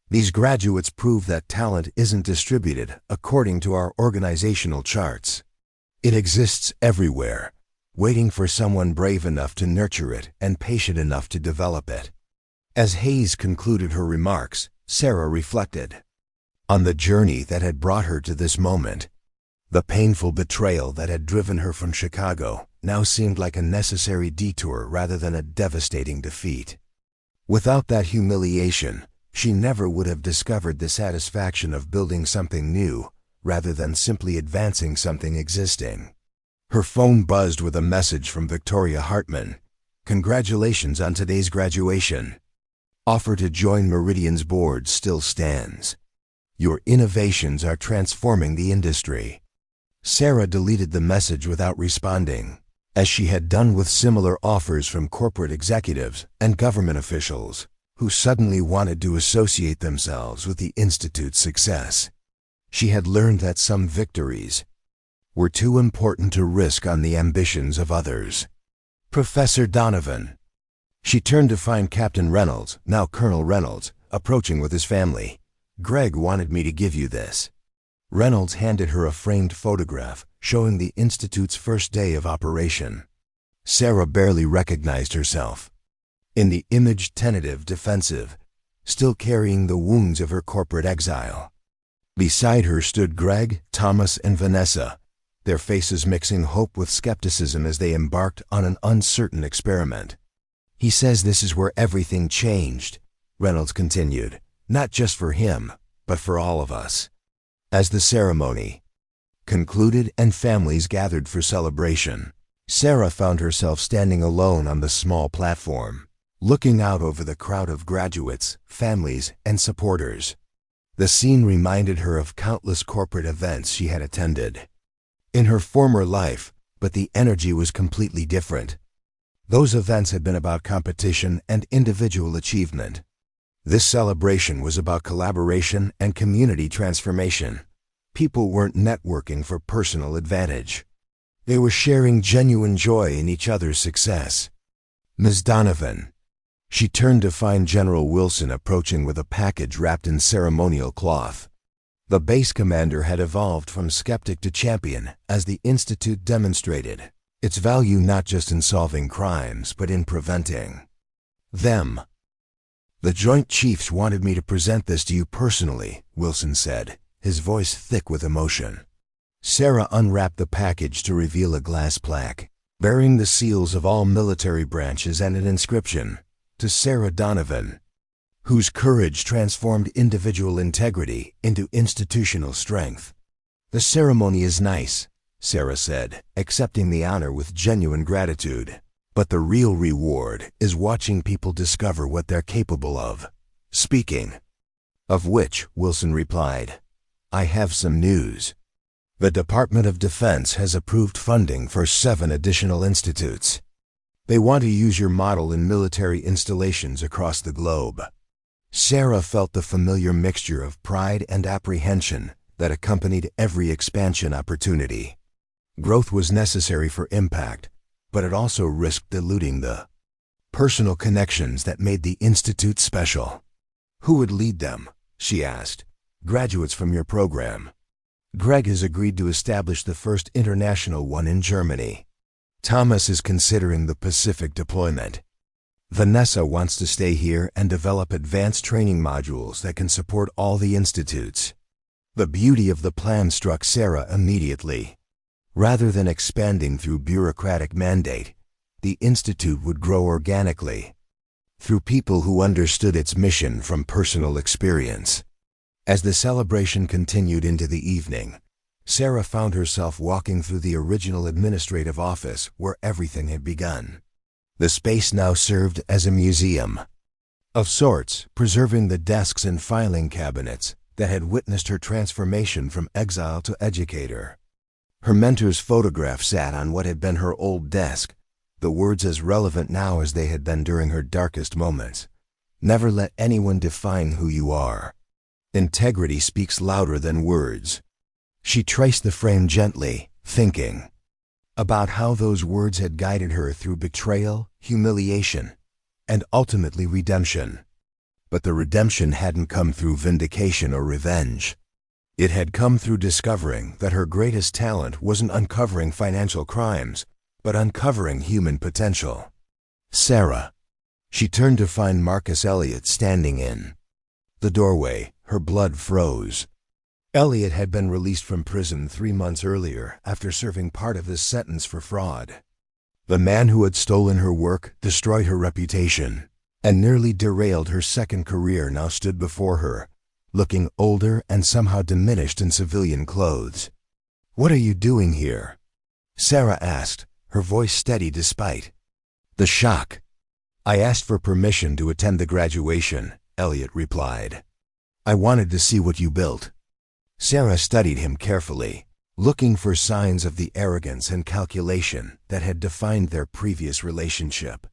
These graduates prove that talent isn't distributed according to our organizational charts. It exists everywhere, waiting for someone brave enough to nurture it and patient enough to develop it. As Hayes concluded her remarks, Sarah reflected on the journey that had brought her to this moment. The painful betrayal that had driven her from Chicago now seemed like a necessary detour rather than a devastating defeat. Without that humiliation, she never would have discovered the satisfaction of building something new rather than simply advancing something existing. Her phone buzzed with a message from Victoria Hartman. Congratulations on today's graduation. Offer to join Meridian's board still stands. Your innovations are transforming the industry. Sarah deleted the message without responding, as she had done with similar offers from corporate executives and government officials who suddenly wanted to associate themselves with the Institute's success. She had learned that some victories were too important to risk on the ambitions of others. Professor Donovan. She turned to find Captain Reynolds, now Colonel Reynolds, approaching with his family. Greg wanted me to give you this. Reynolds handed her a framed photograph showing the Institute's first day of operation. Sarah barely recognized herself. In the image, tentative, defensive, still carrying the wounds of her corporate exile. Beside her stood Greg, Thomas, and Vanessa, their faces mixing hope with skepticism as they embarked on an uncertain experiment. He says this is where everything changed, Reynolds continued, not just for him, but for all of us. As the ceremony concluded and families gathered for celebration, Sarah found herself standing alone on the small platform, looking out over the crowd of graduates, families, and supporters. The scene reminded her of countless corporate events she had attended in her former life, but the energy was completely different. Those events had been about competition and individual achievement. This celebration was about collaboration and community transformation. People weren't networking for personal advantage. They were sharing genuine joy in each other's success. Ms. Donovan. She turned to find General Wilson approaching with a package wrapped in ceremonial cloth. The base commander had evolved from skeptic to champion as the Institute demonstrated its value not just in solving crimes but in preventing them. "The Joint Chiefs wanted me to present this to you personally," Wilson said, his voice thick with emotion. Sarah unwrapped the package to reveal a glass plaque, bearing the seals of all military branches and an inscription, "To Sarah Donovan, whose courage transformed individual integrity into institutional strength." "The ceremony is nice," Sarah said, accepting the honor with genuine gratitude. "But the real reward is watching people discover what they're capable of." "Speaking of which," Wilson replied, "I have some news. The Department of Defense has approved funding for 7 additional institutes. They want to use your model in military installations across the globe." Sarah felt the familiar mixture of pride and apprehension that accompanied every expansion opportunity. Growth was necessary for impact, but it also risked diluting the personal connections that made the institute special. "Who would lead them?" she asked. "Graduates from your program." "Greg has agreed to establish the first international one in Germany. Thomas is considering the Pacific deployment. Vanessa wants to stay here and develop advanced training modules that can support all the institutes." The beauty of the plan struck Sarah immediately. Rather than expanding through bureaucratic mandate, the institute would grow organically, through people who understood its mission from personal experience. As the celebration continued into the evening, Sarah found herself walking through the original administrative office where everything had begun. The space now served as a museum of sorts, preserving the desks and filing cabinets that had witnessed her transformation from exile to educator. Her mentor's photograph sat on what had been her old desk, the words as relevant now as they had been during her darkest moments. "Never let anyone define who you are. Integrity speaks louder than words." She traced the frame gently, thinking about how those words had guided her through betrayal, humiliation, and ultimately redemption. But the redemption hadn't come through vindication or revenge. It had come through discovering that her greatest talent wasn't uncovering financial crimes, but uncovering human potential. "Sarah." She turned to find Marcus Elliott standing in the doorway. Her blood froze. Elliott had been released from prison 3 months earlier after serving part of his sentence for fraud. The man who had stolen her work, destroyed her reputation, and nearly derailed her second career now stood before her, looking older and somehow diminished in civilian clothes. "What are you doing here?" Sarah asked, her voice steady despite the shock. "I asked for permission to attend the graduation," Elliott replied. "I wanted to see what you built." Sarah studied him carefully, looking for signs of the arrogance and calculation that had defined their previous relationship.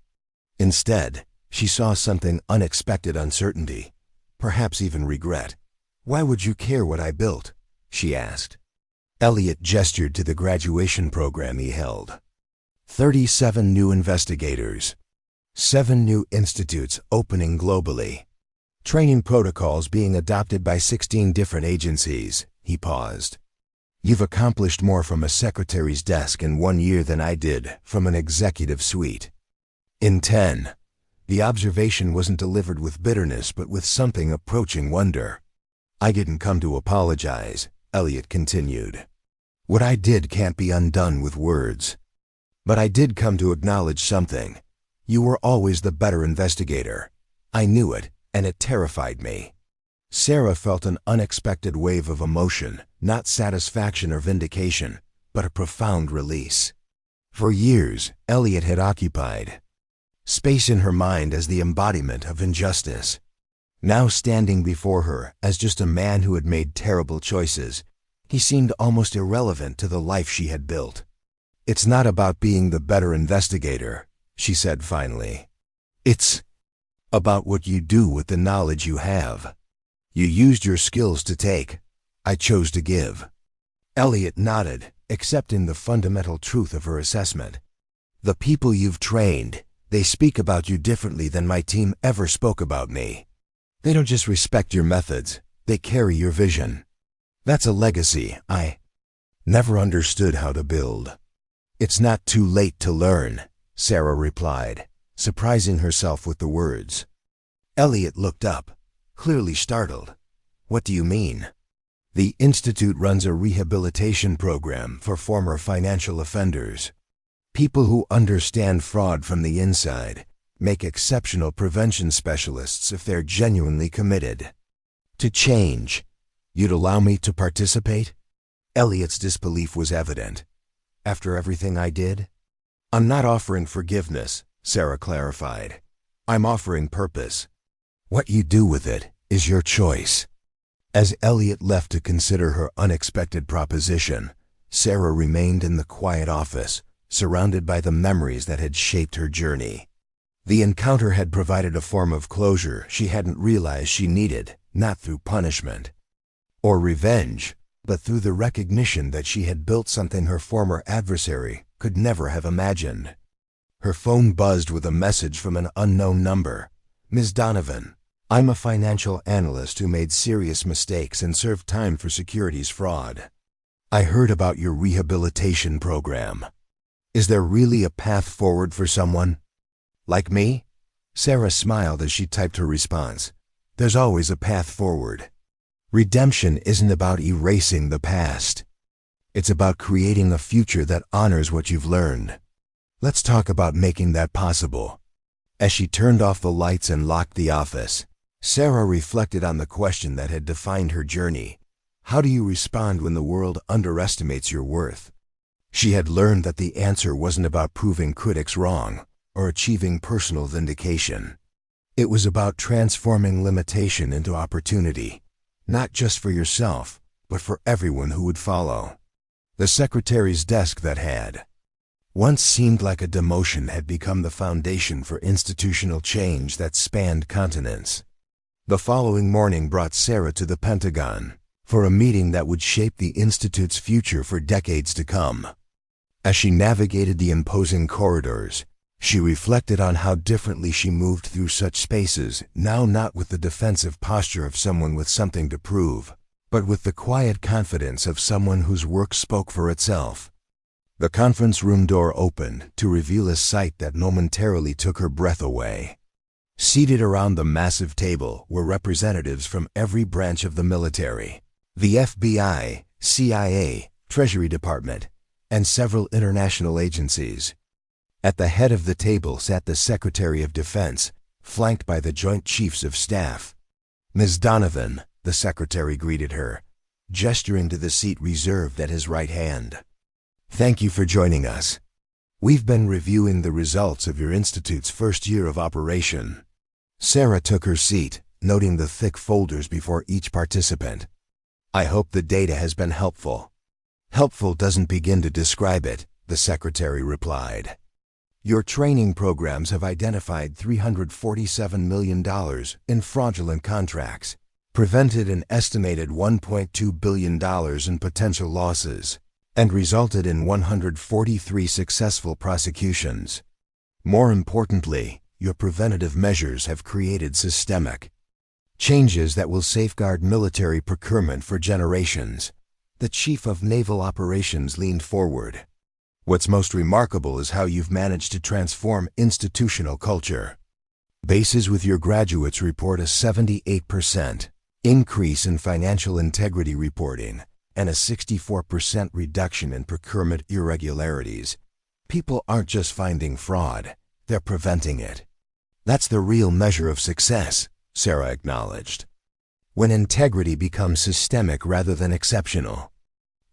Instead, she saw something unexpected: uncertainty, perhaps even regret. "Why would you care what I built?" she asked. Elliott gestured to the graduation program he held. 37 new investigators, 7 new institutes opening globally, training protocols being adopted by 16 different agencies. He paused. "You've accomplished more from a secretary's desk in 1 year than I did from an executive suite in 10. The observation wasn't delivered with bitterness but with something approaching wonder. "I didn't come to apologize," Elliott continued. "What I did can't be undone with words. But I did come to acknowledge something. You were always the better investigator. I knew it, and it terrified me." Sarah felt an unexpected wave of emotion, not satisfaction or vindication, but a profound release. For years, Elliott had occupied space in her mind as the embodiment of injustice. Now standing before her as just a man who had made terrible choices, he seemed almost irrelevant to the life she had built. "It's not about being the better investigator," she said finally. "It's about what you do with the knowledge you have. You used your skills to take. I chose to give." Elliott nodded, accepting the fundamental truth of her assessment. "The people you've trained, they speak about you differently than my team ever spoke about me. They don't just respect your methods, they carry your vision. That's a legacy I never understood how to build." "It's not too late to learn," Sarah replied, surprising herself with the words. Elliot looked up, clearly startled. What do you mean? The Institute runs a rehabilitation program for former financial offenders. People who understand fraud from the inside make exceptional prevention specialists if they're genuinely committed. To change, you'd allow me to participate? Elliot's disbelief was evident. After everything I did? I'm not offering forgiveness, Sarah clarified. I'm offering purpose. What you do with it is your choice. As Elliot left to consider her unexpected proposition, Sarah remained in the quiet office, surrounded by the memories that had shaped her journey. The encounter had provided a form of closure she hadn't realized she needed, not through punishment or revenge, but through the recognition that she had built something her former adversary could never have imagined. Her phone buzzed with a message from an unknown number. Ms. Donovan, I'm a financial analyst who made serious mistakes and served time for securities fraud. I heard about your rehabilitation program. Is there really a path forward for someone like me? Sarah smiled as she typed her response. There's always a path forward. Redemption isn't about erasing the past. It's about creating a future that honors what you've learned. Let's talk about making that possible. As she turned off the lights and locked the office, Sarah reflected on the question that had defined her journey. How do you respond when the world underestimates your worth? She had learned that the answer wasn't about proving critics wrong or achieving personal vindication. It was about transforming limitation into opportunity, not just for yourself, but for everyone who would follow. The secretary's desk that had once seemed like a demotion had become the foundation for institutional change that spanned continents. The following morning brought Sarah to the Pentagon for a meeting that would shape the Institute's future for decades to come. As she navigated the imposing corridors, she reflected on how differently she moved through such spaces, now not with the defensive posture of someone with something to prove, but with the quiet confidence of someone whose work spoke for itself. The conference room door opened to reveal a sight that momentarily took her breath away. Seated around the massive table were representatives from every branch of the military, the FBI, CIA, Treasury Department, and several international agencies. At the head of the table sat the Secretary of Defense, flanked by the Joint Chiefs of Staff. Ms. Donovan, the Secretary greeted her, gesturing to the seat reserved at his right hand. Thank you for joining us. We've been reviewing the results of your Institute's first year of operation. Sarah took her seat, noting the thick folders before each participant. I hope the data has been helpful. Helpful doesn't begin to describe it, the Secretary replied. Your training programs have identified $347 million in fraudulent contracts, prevented an estimated $1.2 billion in potential losses, and resulted in 143 successful prosecutions. More importantly, your preventative measures have created systemic changes that will safeguard military procurement for generations. The Chief of Naval Operations leaned forward. What's most remarkable is how you've managed to transform institutional culture. Bases with your graduates report a 78% increase in financial integrity reporting and a 64% reduction in procurement irregularities. People aren't just finding fraud, they're preventing it. That's the real measure of success, Sarah acknowledged. When integrity becomes systemic rather than exceptional.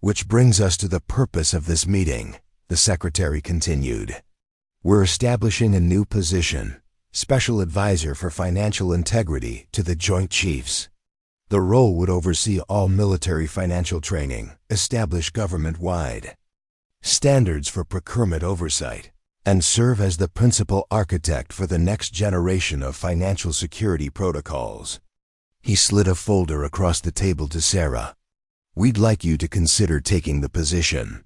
Which brings us to the purpose of this meeting, the Secretary continued. We're establishing a new position, Special Advisor for Financial Integrity to the Joint Chiefs. The role would oversee all military financial training, establish government-wide standards for procurement oversight, and serve as the principal architect for the next generation of financial security protocols. He slid a folder across the table to Sarah. We'd like you to consider taking the position.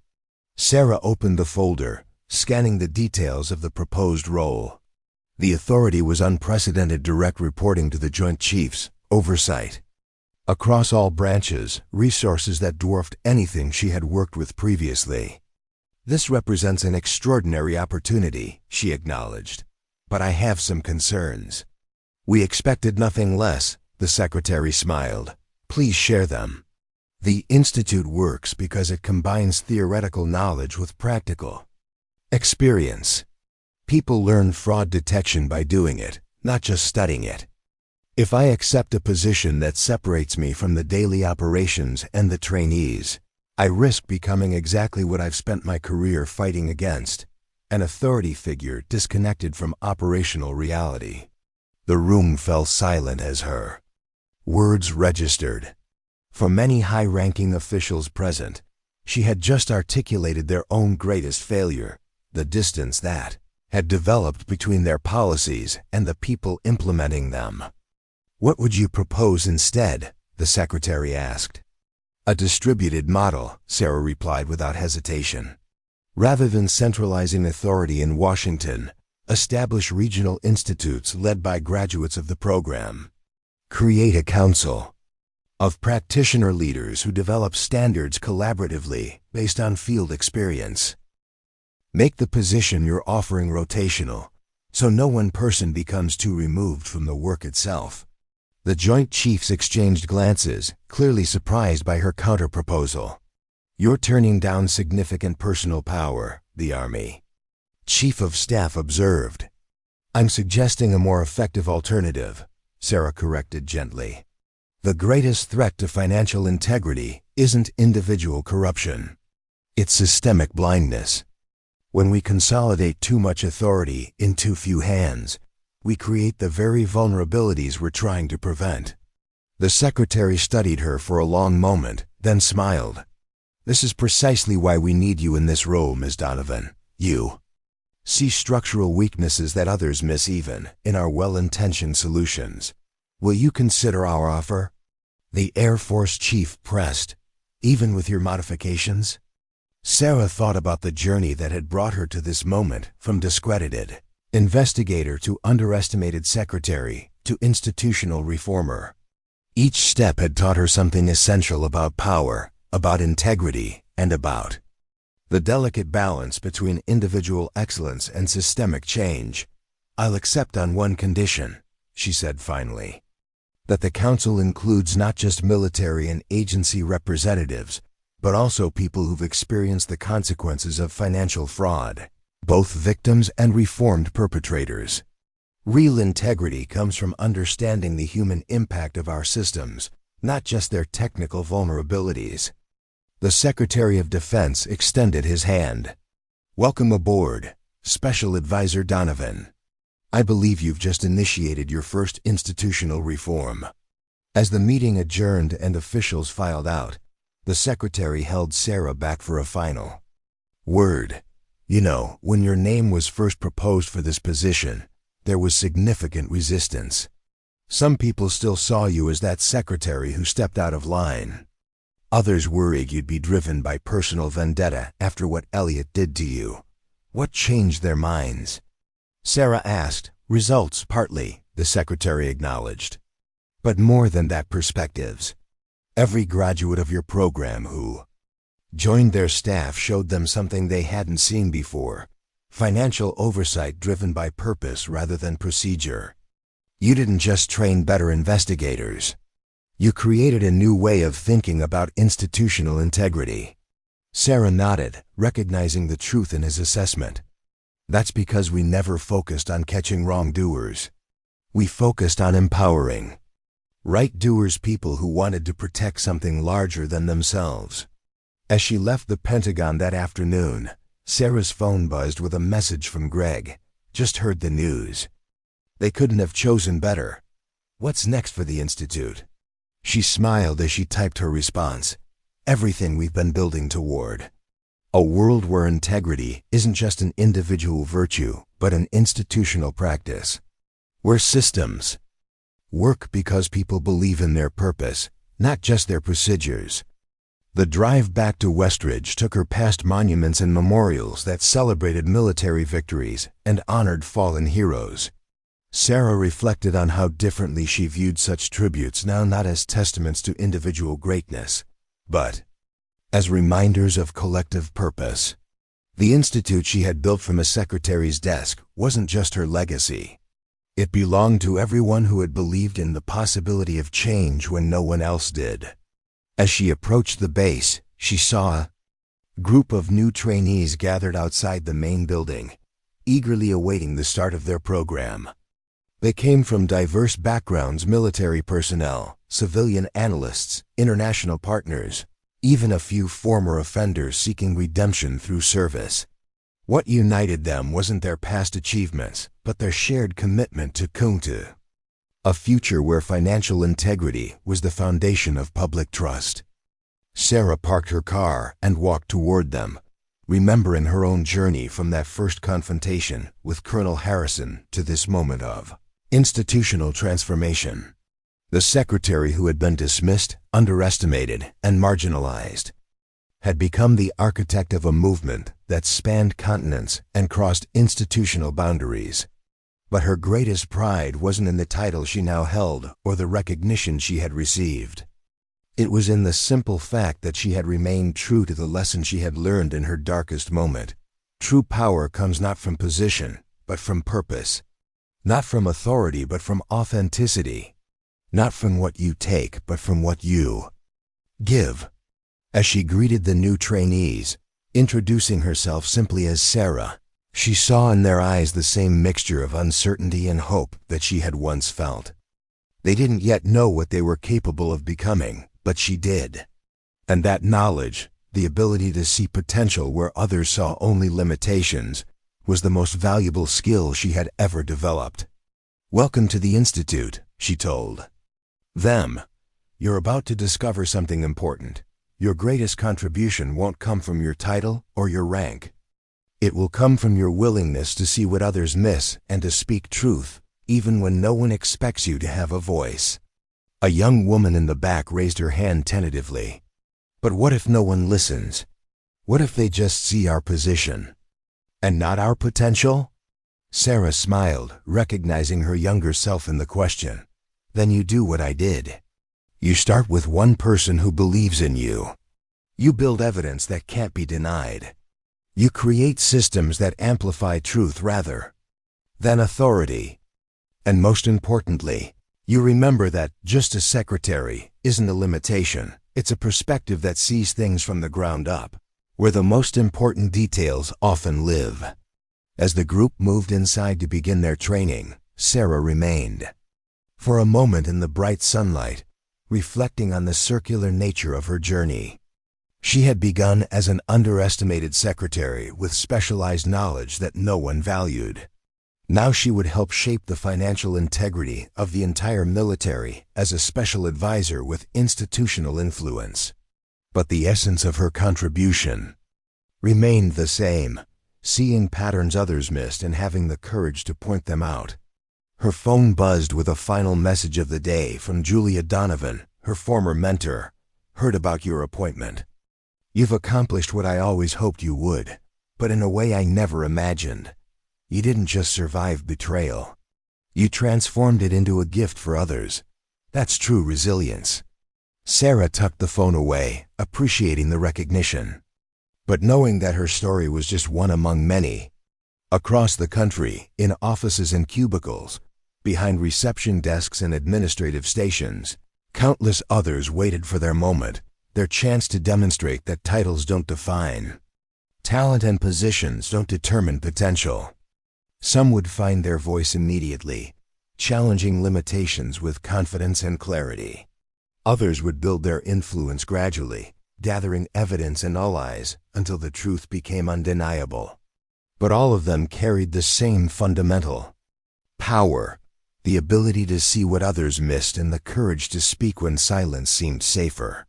Sarah opened the folder, scanning the details of the proposed role. The authority was unprecedented direct reporting to the Joint Chiefs, oversight across all branches, resources that dwarfed anything she had worked with previously. This represents an extraordinary opportunity, she acknowledged, but I have some concerns. We expected nothing less, the secretary smiled. Please share them. The Institute works because it combines theoretical knowledge with practical experience. People learn fraud detection by doing it, not just studying it. If I accept a position that separates me from the daily operations and the trainees, I risk becoming exactly what I've spent my career fighting against, an authority figure disconnected from operational reality. The room fell silent as her words registered. For many high-ranking officials present, she had just articulated their own greatest failure, the distance that had developed between their policies and the people implementing them. What would you propose instead? The secretary asked. A distributed model, Sarah replied without hesitation. Rather than centralizing authority in Washington, establish regional institutes led by graduates of the program. Create a council of practitioner leaders who develop standards collaboratively based on field experience. Make the position you're offering rotational, so no one person becomes too removed from the work itself. The Joint Chiefs exchanged glances, clearly surprised by her counterproposal. You're turning down significant personal power, the Army Chief of Staff observed. I'm suggesting a more effective alternative, Sarah corrected gently. The greatest threat to financial integrity isn't individual corruption. It's systemic blindness. When we consolidate too much authority in too few hands, we create the very vulnerabilities we're trying to prevent. The secretary studied her for a long moment, then smiled. This is precisely why we need you in this role, Ms. Donovan. You see structural weaknesses that others miss even in our well-intentioned solutions. Will you consider our offer? The Air Force chief pressed, even with your modifications? Sarah thought about the journey that had brought her to this moment, from discredited investigator to underestimated secretary to institutional reformer. Each step had taught her something essential about power, about integrity, and about the delicate balance between individual excellence and systemic change. I'll accept on one condition, she said finally. That the council includes not just military and agency representatives, but also people who've experienced the consequences of financial fraud, both victims and reformed perpetrators. Real integrity comes from understanding the human impact of our systems, not just their technical vulnerabilities. The Secretary of Defense extended his hand. Welcome aboard, Special Advisor Donovan. I believe you've just initiated your first institutional reform. As the meeting adjourned and officials filed out, the secretary held Sarah back for a final word. You know, when your name was first proposed for this position, there was significant resistance. Some people still saw you as that secretary who stepped out of line. Others worried you'd be driven by personal vendetta after what Elliot did to you. What changed their minds? Sarah asked. Results, partly, the secretary acknowledged. But more than that, perspectives. Every graduate of your program who joined their staff showed them something they hadn't seen before. Financial oversight driven by purpose rather than procedure. You didn't just train better investigators. You created a new way of thinking about institutional integrity. Sarah nodded, recognizing the truth in his assessment. That's because we never focused on catching wrongdoers. We focused on empowering right doers, people who wanted to protect something larger than themselves. As she left the Pentagon that afternoon, Sarah's phone buzzed with a message from Greg. Just heard the news. They couldn't have chosen better. What's next for the Institute? She smiled as she typed her response. Everything we've been building toward. A world where integrity isn't just an individual virtue, but an institutional practice. Where systems work because people believe in their purpose, not just their procedures. The drive back to Westridge took her past monuments and memorials that celebrated military victories and honored fallen heroes. Sarah reflected on how differently she viewed such tributes now, not as testaments to individual greatness, but as reminders of collective purpose. The institute she had built from a secretary's desk wasn't just her legacy. It belonged to everyone who had believed in the possibility of change when no one else did. As she approached the base, she saw a group of new trainees gathered outside the main building, eagerly awaiting the start of their program. They came from diverse backgrounds: military personnel, civilian analysts, international partners, even a few former offenders seeking redemption through service. What united them wasn't their past achievements, but their shared commitment to Kuntu, a future where financial integrity was the foundation of public trust. Sarah parked her car and walked toward them, remembering her own journey from that first confrontation with Colonel Harrison to this moment of institutional transformation. The secretary who had been dismissed, underestimated, and marginalized had become the architect of a movement that spanned continents and crossed institutional boundaries. But her greatest pride wasn't in the title she now held or the recognition she had received. It was in the simple fact that she had remained true to the lesson she had learned in her darkest moment. True power comes not from position, but from purpose. Not from authority, but from authenticity. Not from what you take, but from what you give. As she greeted the new trainees, introducing herself simply as Sarah, she saw in their eyes the same mixture of uncertainty and hope that she had once felt. They didn't yet know what they were capable of becoming, but she did. And that knowledge, the ability to see potential where others saw only limitations, was the most valuable skill she had ever developed. "Welcome to the Institute," she told them. "You're about to discover something important. Your greatest contribution won't come from your title or your rank. It will come from your willingness to see what others miss and to speak truth, even when no one expects you to have a voice." A young woman in the back raised her hand tentatively. "But what if no one listens? What if they just see our position and not our potential?" Sarah smiled, recognizing her younger self in the question. "Then you do what I did. You start with one person who believes in you. You build evidence that can't be denied. You create systems that amplify truth rather than authority. And most importantly, you remember that just a secretary isn't a limitation. It's a perspective that sees things from the ground up, where the most important details often live." As the group moved inside to begin their training, Sarah remained for a moment in the bright sunlight, reflecting on the circular nature of her journey. She had begun as an underestimated secretary with specialized knowledge that no one valued. Now she would help shape the financial integrity of the entire military as a special advisor with institutional influence. But the essence of her contribution remained the same: seeing patterns others missed and having the courage to point them out. Her phone buzzed with a final message of the day from Julia Donovan, her former mentor. "Heard about your appointment. You've accomplished what I always hoped you would, but in a way I never imagined. You didn't just survive betrayal. You transformed it into a gift for others. That's true resilience." Sarah tucked the phone away, appreciating the recognition, but knowing that her story was just one among many. Across the country, in offices and cubicles, behind reception desks and administrative stations, countless others waited for their moment, their chance to demonstrate that titles don't define talent and positions don't determine potential. Some would find their voice immediately, challenging limitations with confidence and clarity. Others would build their influence gradually, gathering evidence and allies until the truth became undeniable. But all of them carried the same fundamental power: the ability to see what others missed and the courage to speak when silence seemed safer.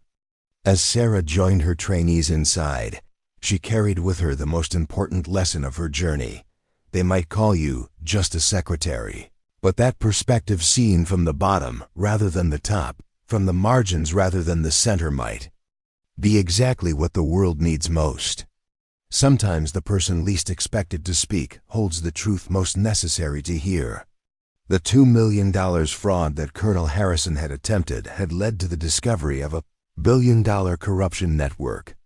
As Sarah joined her trainees inside, she carried with her the most important lesson of her journey. They might call you just a secretary, but that perspective seen from the bottom rather than the top, from the margins rather than the center, might be exactly what the world needs most. Sometimes the person least expected to speak holds the truth most necessary to hear. The $2 million fraud that Colonel Harrison had attempted had led to the discovery of a billion-dollar corruption network.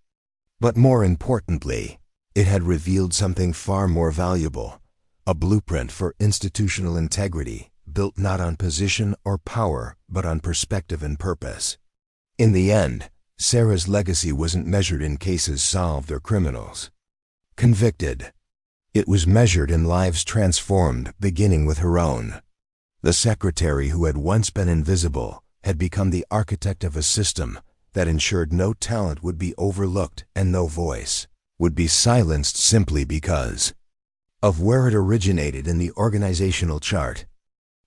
But more importantly, it had revealed something far more valuable: a blueprint for institutional integrity, built not on position or power, but on perspective and purpose. In the end, Sarah's legacy wasn't measured in cases solved or criminals convicted. It was measured in lives transformed, beginning with her own. The secretary who had once been invisible had become the architect of a system that ensured no talent would be overlooked and no voice would be silenced simply because of where it originated in the organizational chart.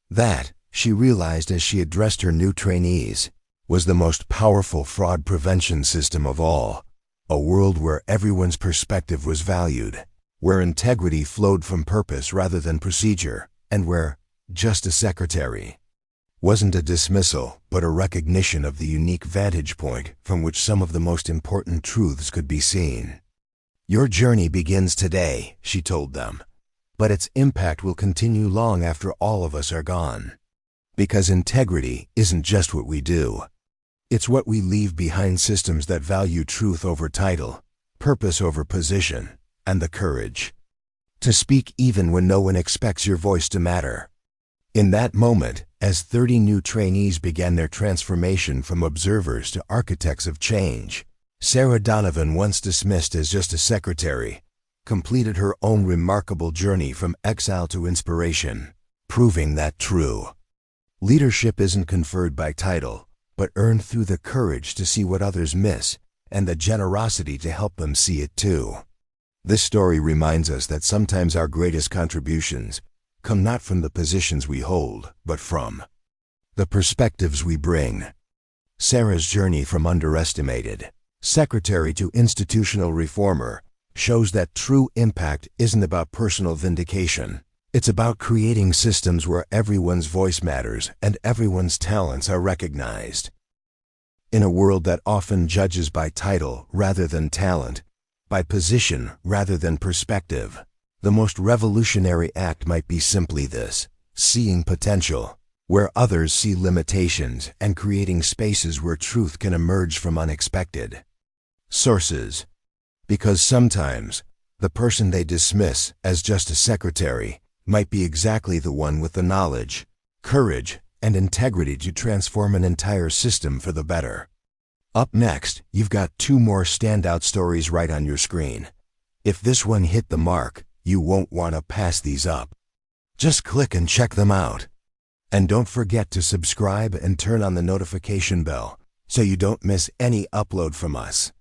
That, she realized as she addressed her new trainees, was the most powerful fraud prevention system of all, a world where everyone's perspective was valued, where integrity flowed from purpose rather than procedure, and where just a secretary wasn't a dismissal, but a recognition of the unique vantage point from which some of the most important truths could be seen. Your journey begins today, she told them, but its impact will continue long after all of us are gone. Because integrity isn't just what we do. It's what we leave behind: systems that value truth over title, purpose over position, and the courage to speak even when no one expects your voice to matter. In that moment, as 30 new trainees began their transformation from observers to architects of change, Sarah Donovan, once dismissed as just a secretary, completed her own remarkable journey from exile to inspiration, proving that true leadership isn't conferred by title, but earned through the courage to see what others miss and the generosity to help them see it too. This story reminds us that sometimes our greatest contributions come not from the positions we hold, but from the perspectives we bring. Sarah's journey from underestimated secretary to institutional reformer shows that true impact isn't about personal vindication. It's about creating systems where everyone's voice matters and everyone's talents are recognized. In a world that often judges by title rather than talent, by position rather than perspective, the most revolutionary act might be simply this: seeing potential where others see limitations and creating spaces where truth can emerge from unexpected sources. Because sometimes, the person they dismiss as just a secretary might be exactly the one with the knowledge, courage, and integrity to transform an entire system for the better. Up next, you've got 2 more standout stories right on your screen. If this one hit the mark, you won't want to pass these up. Just click and check them out. And don't forget to subscribe and turn on the notification bell so you don't miss any upload from us.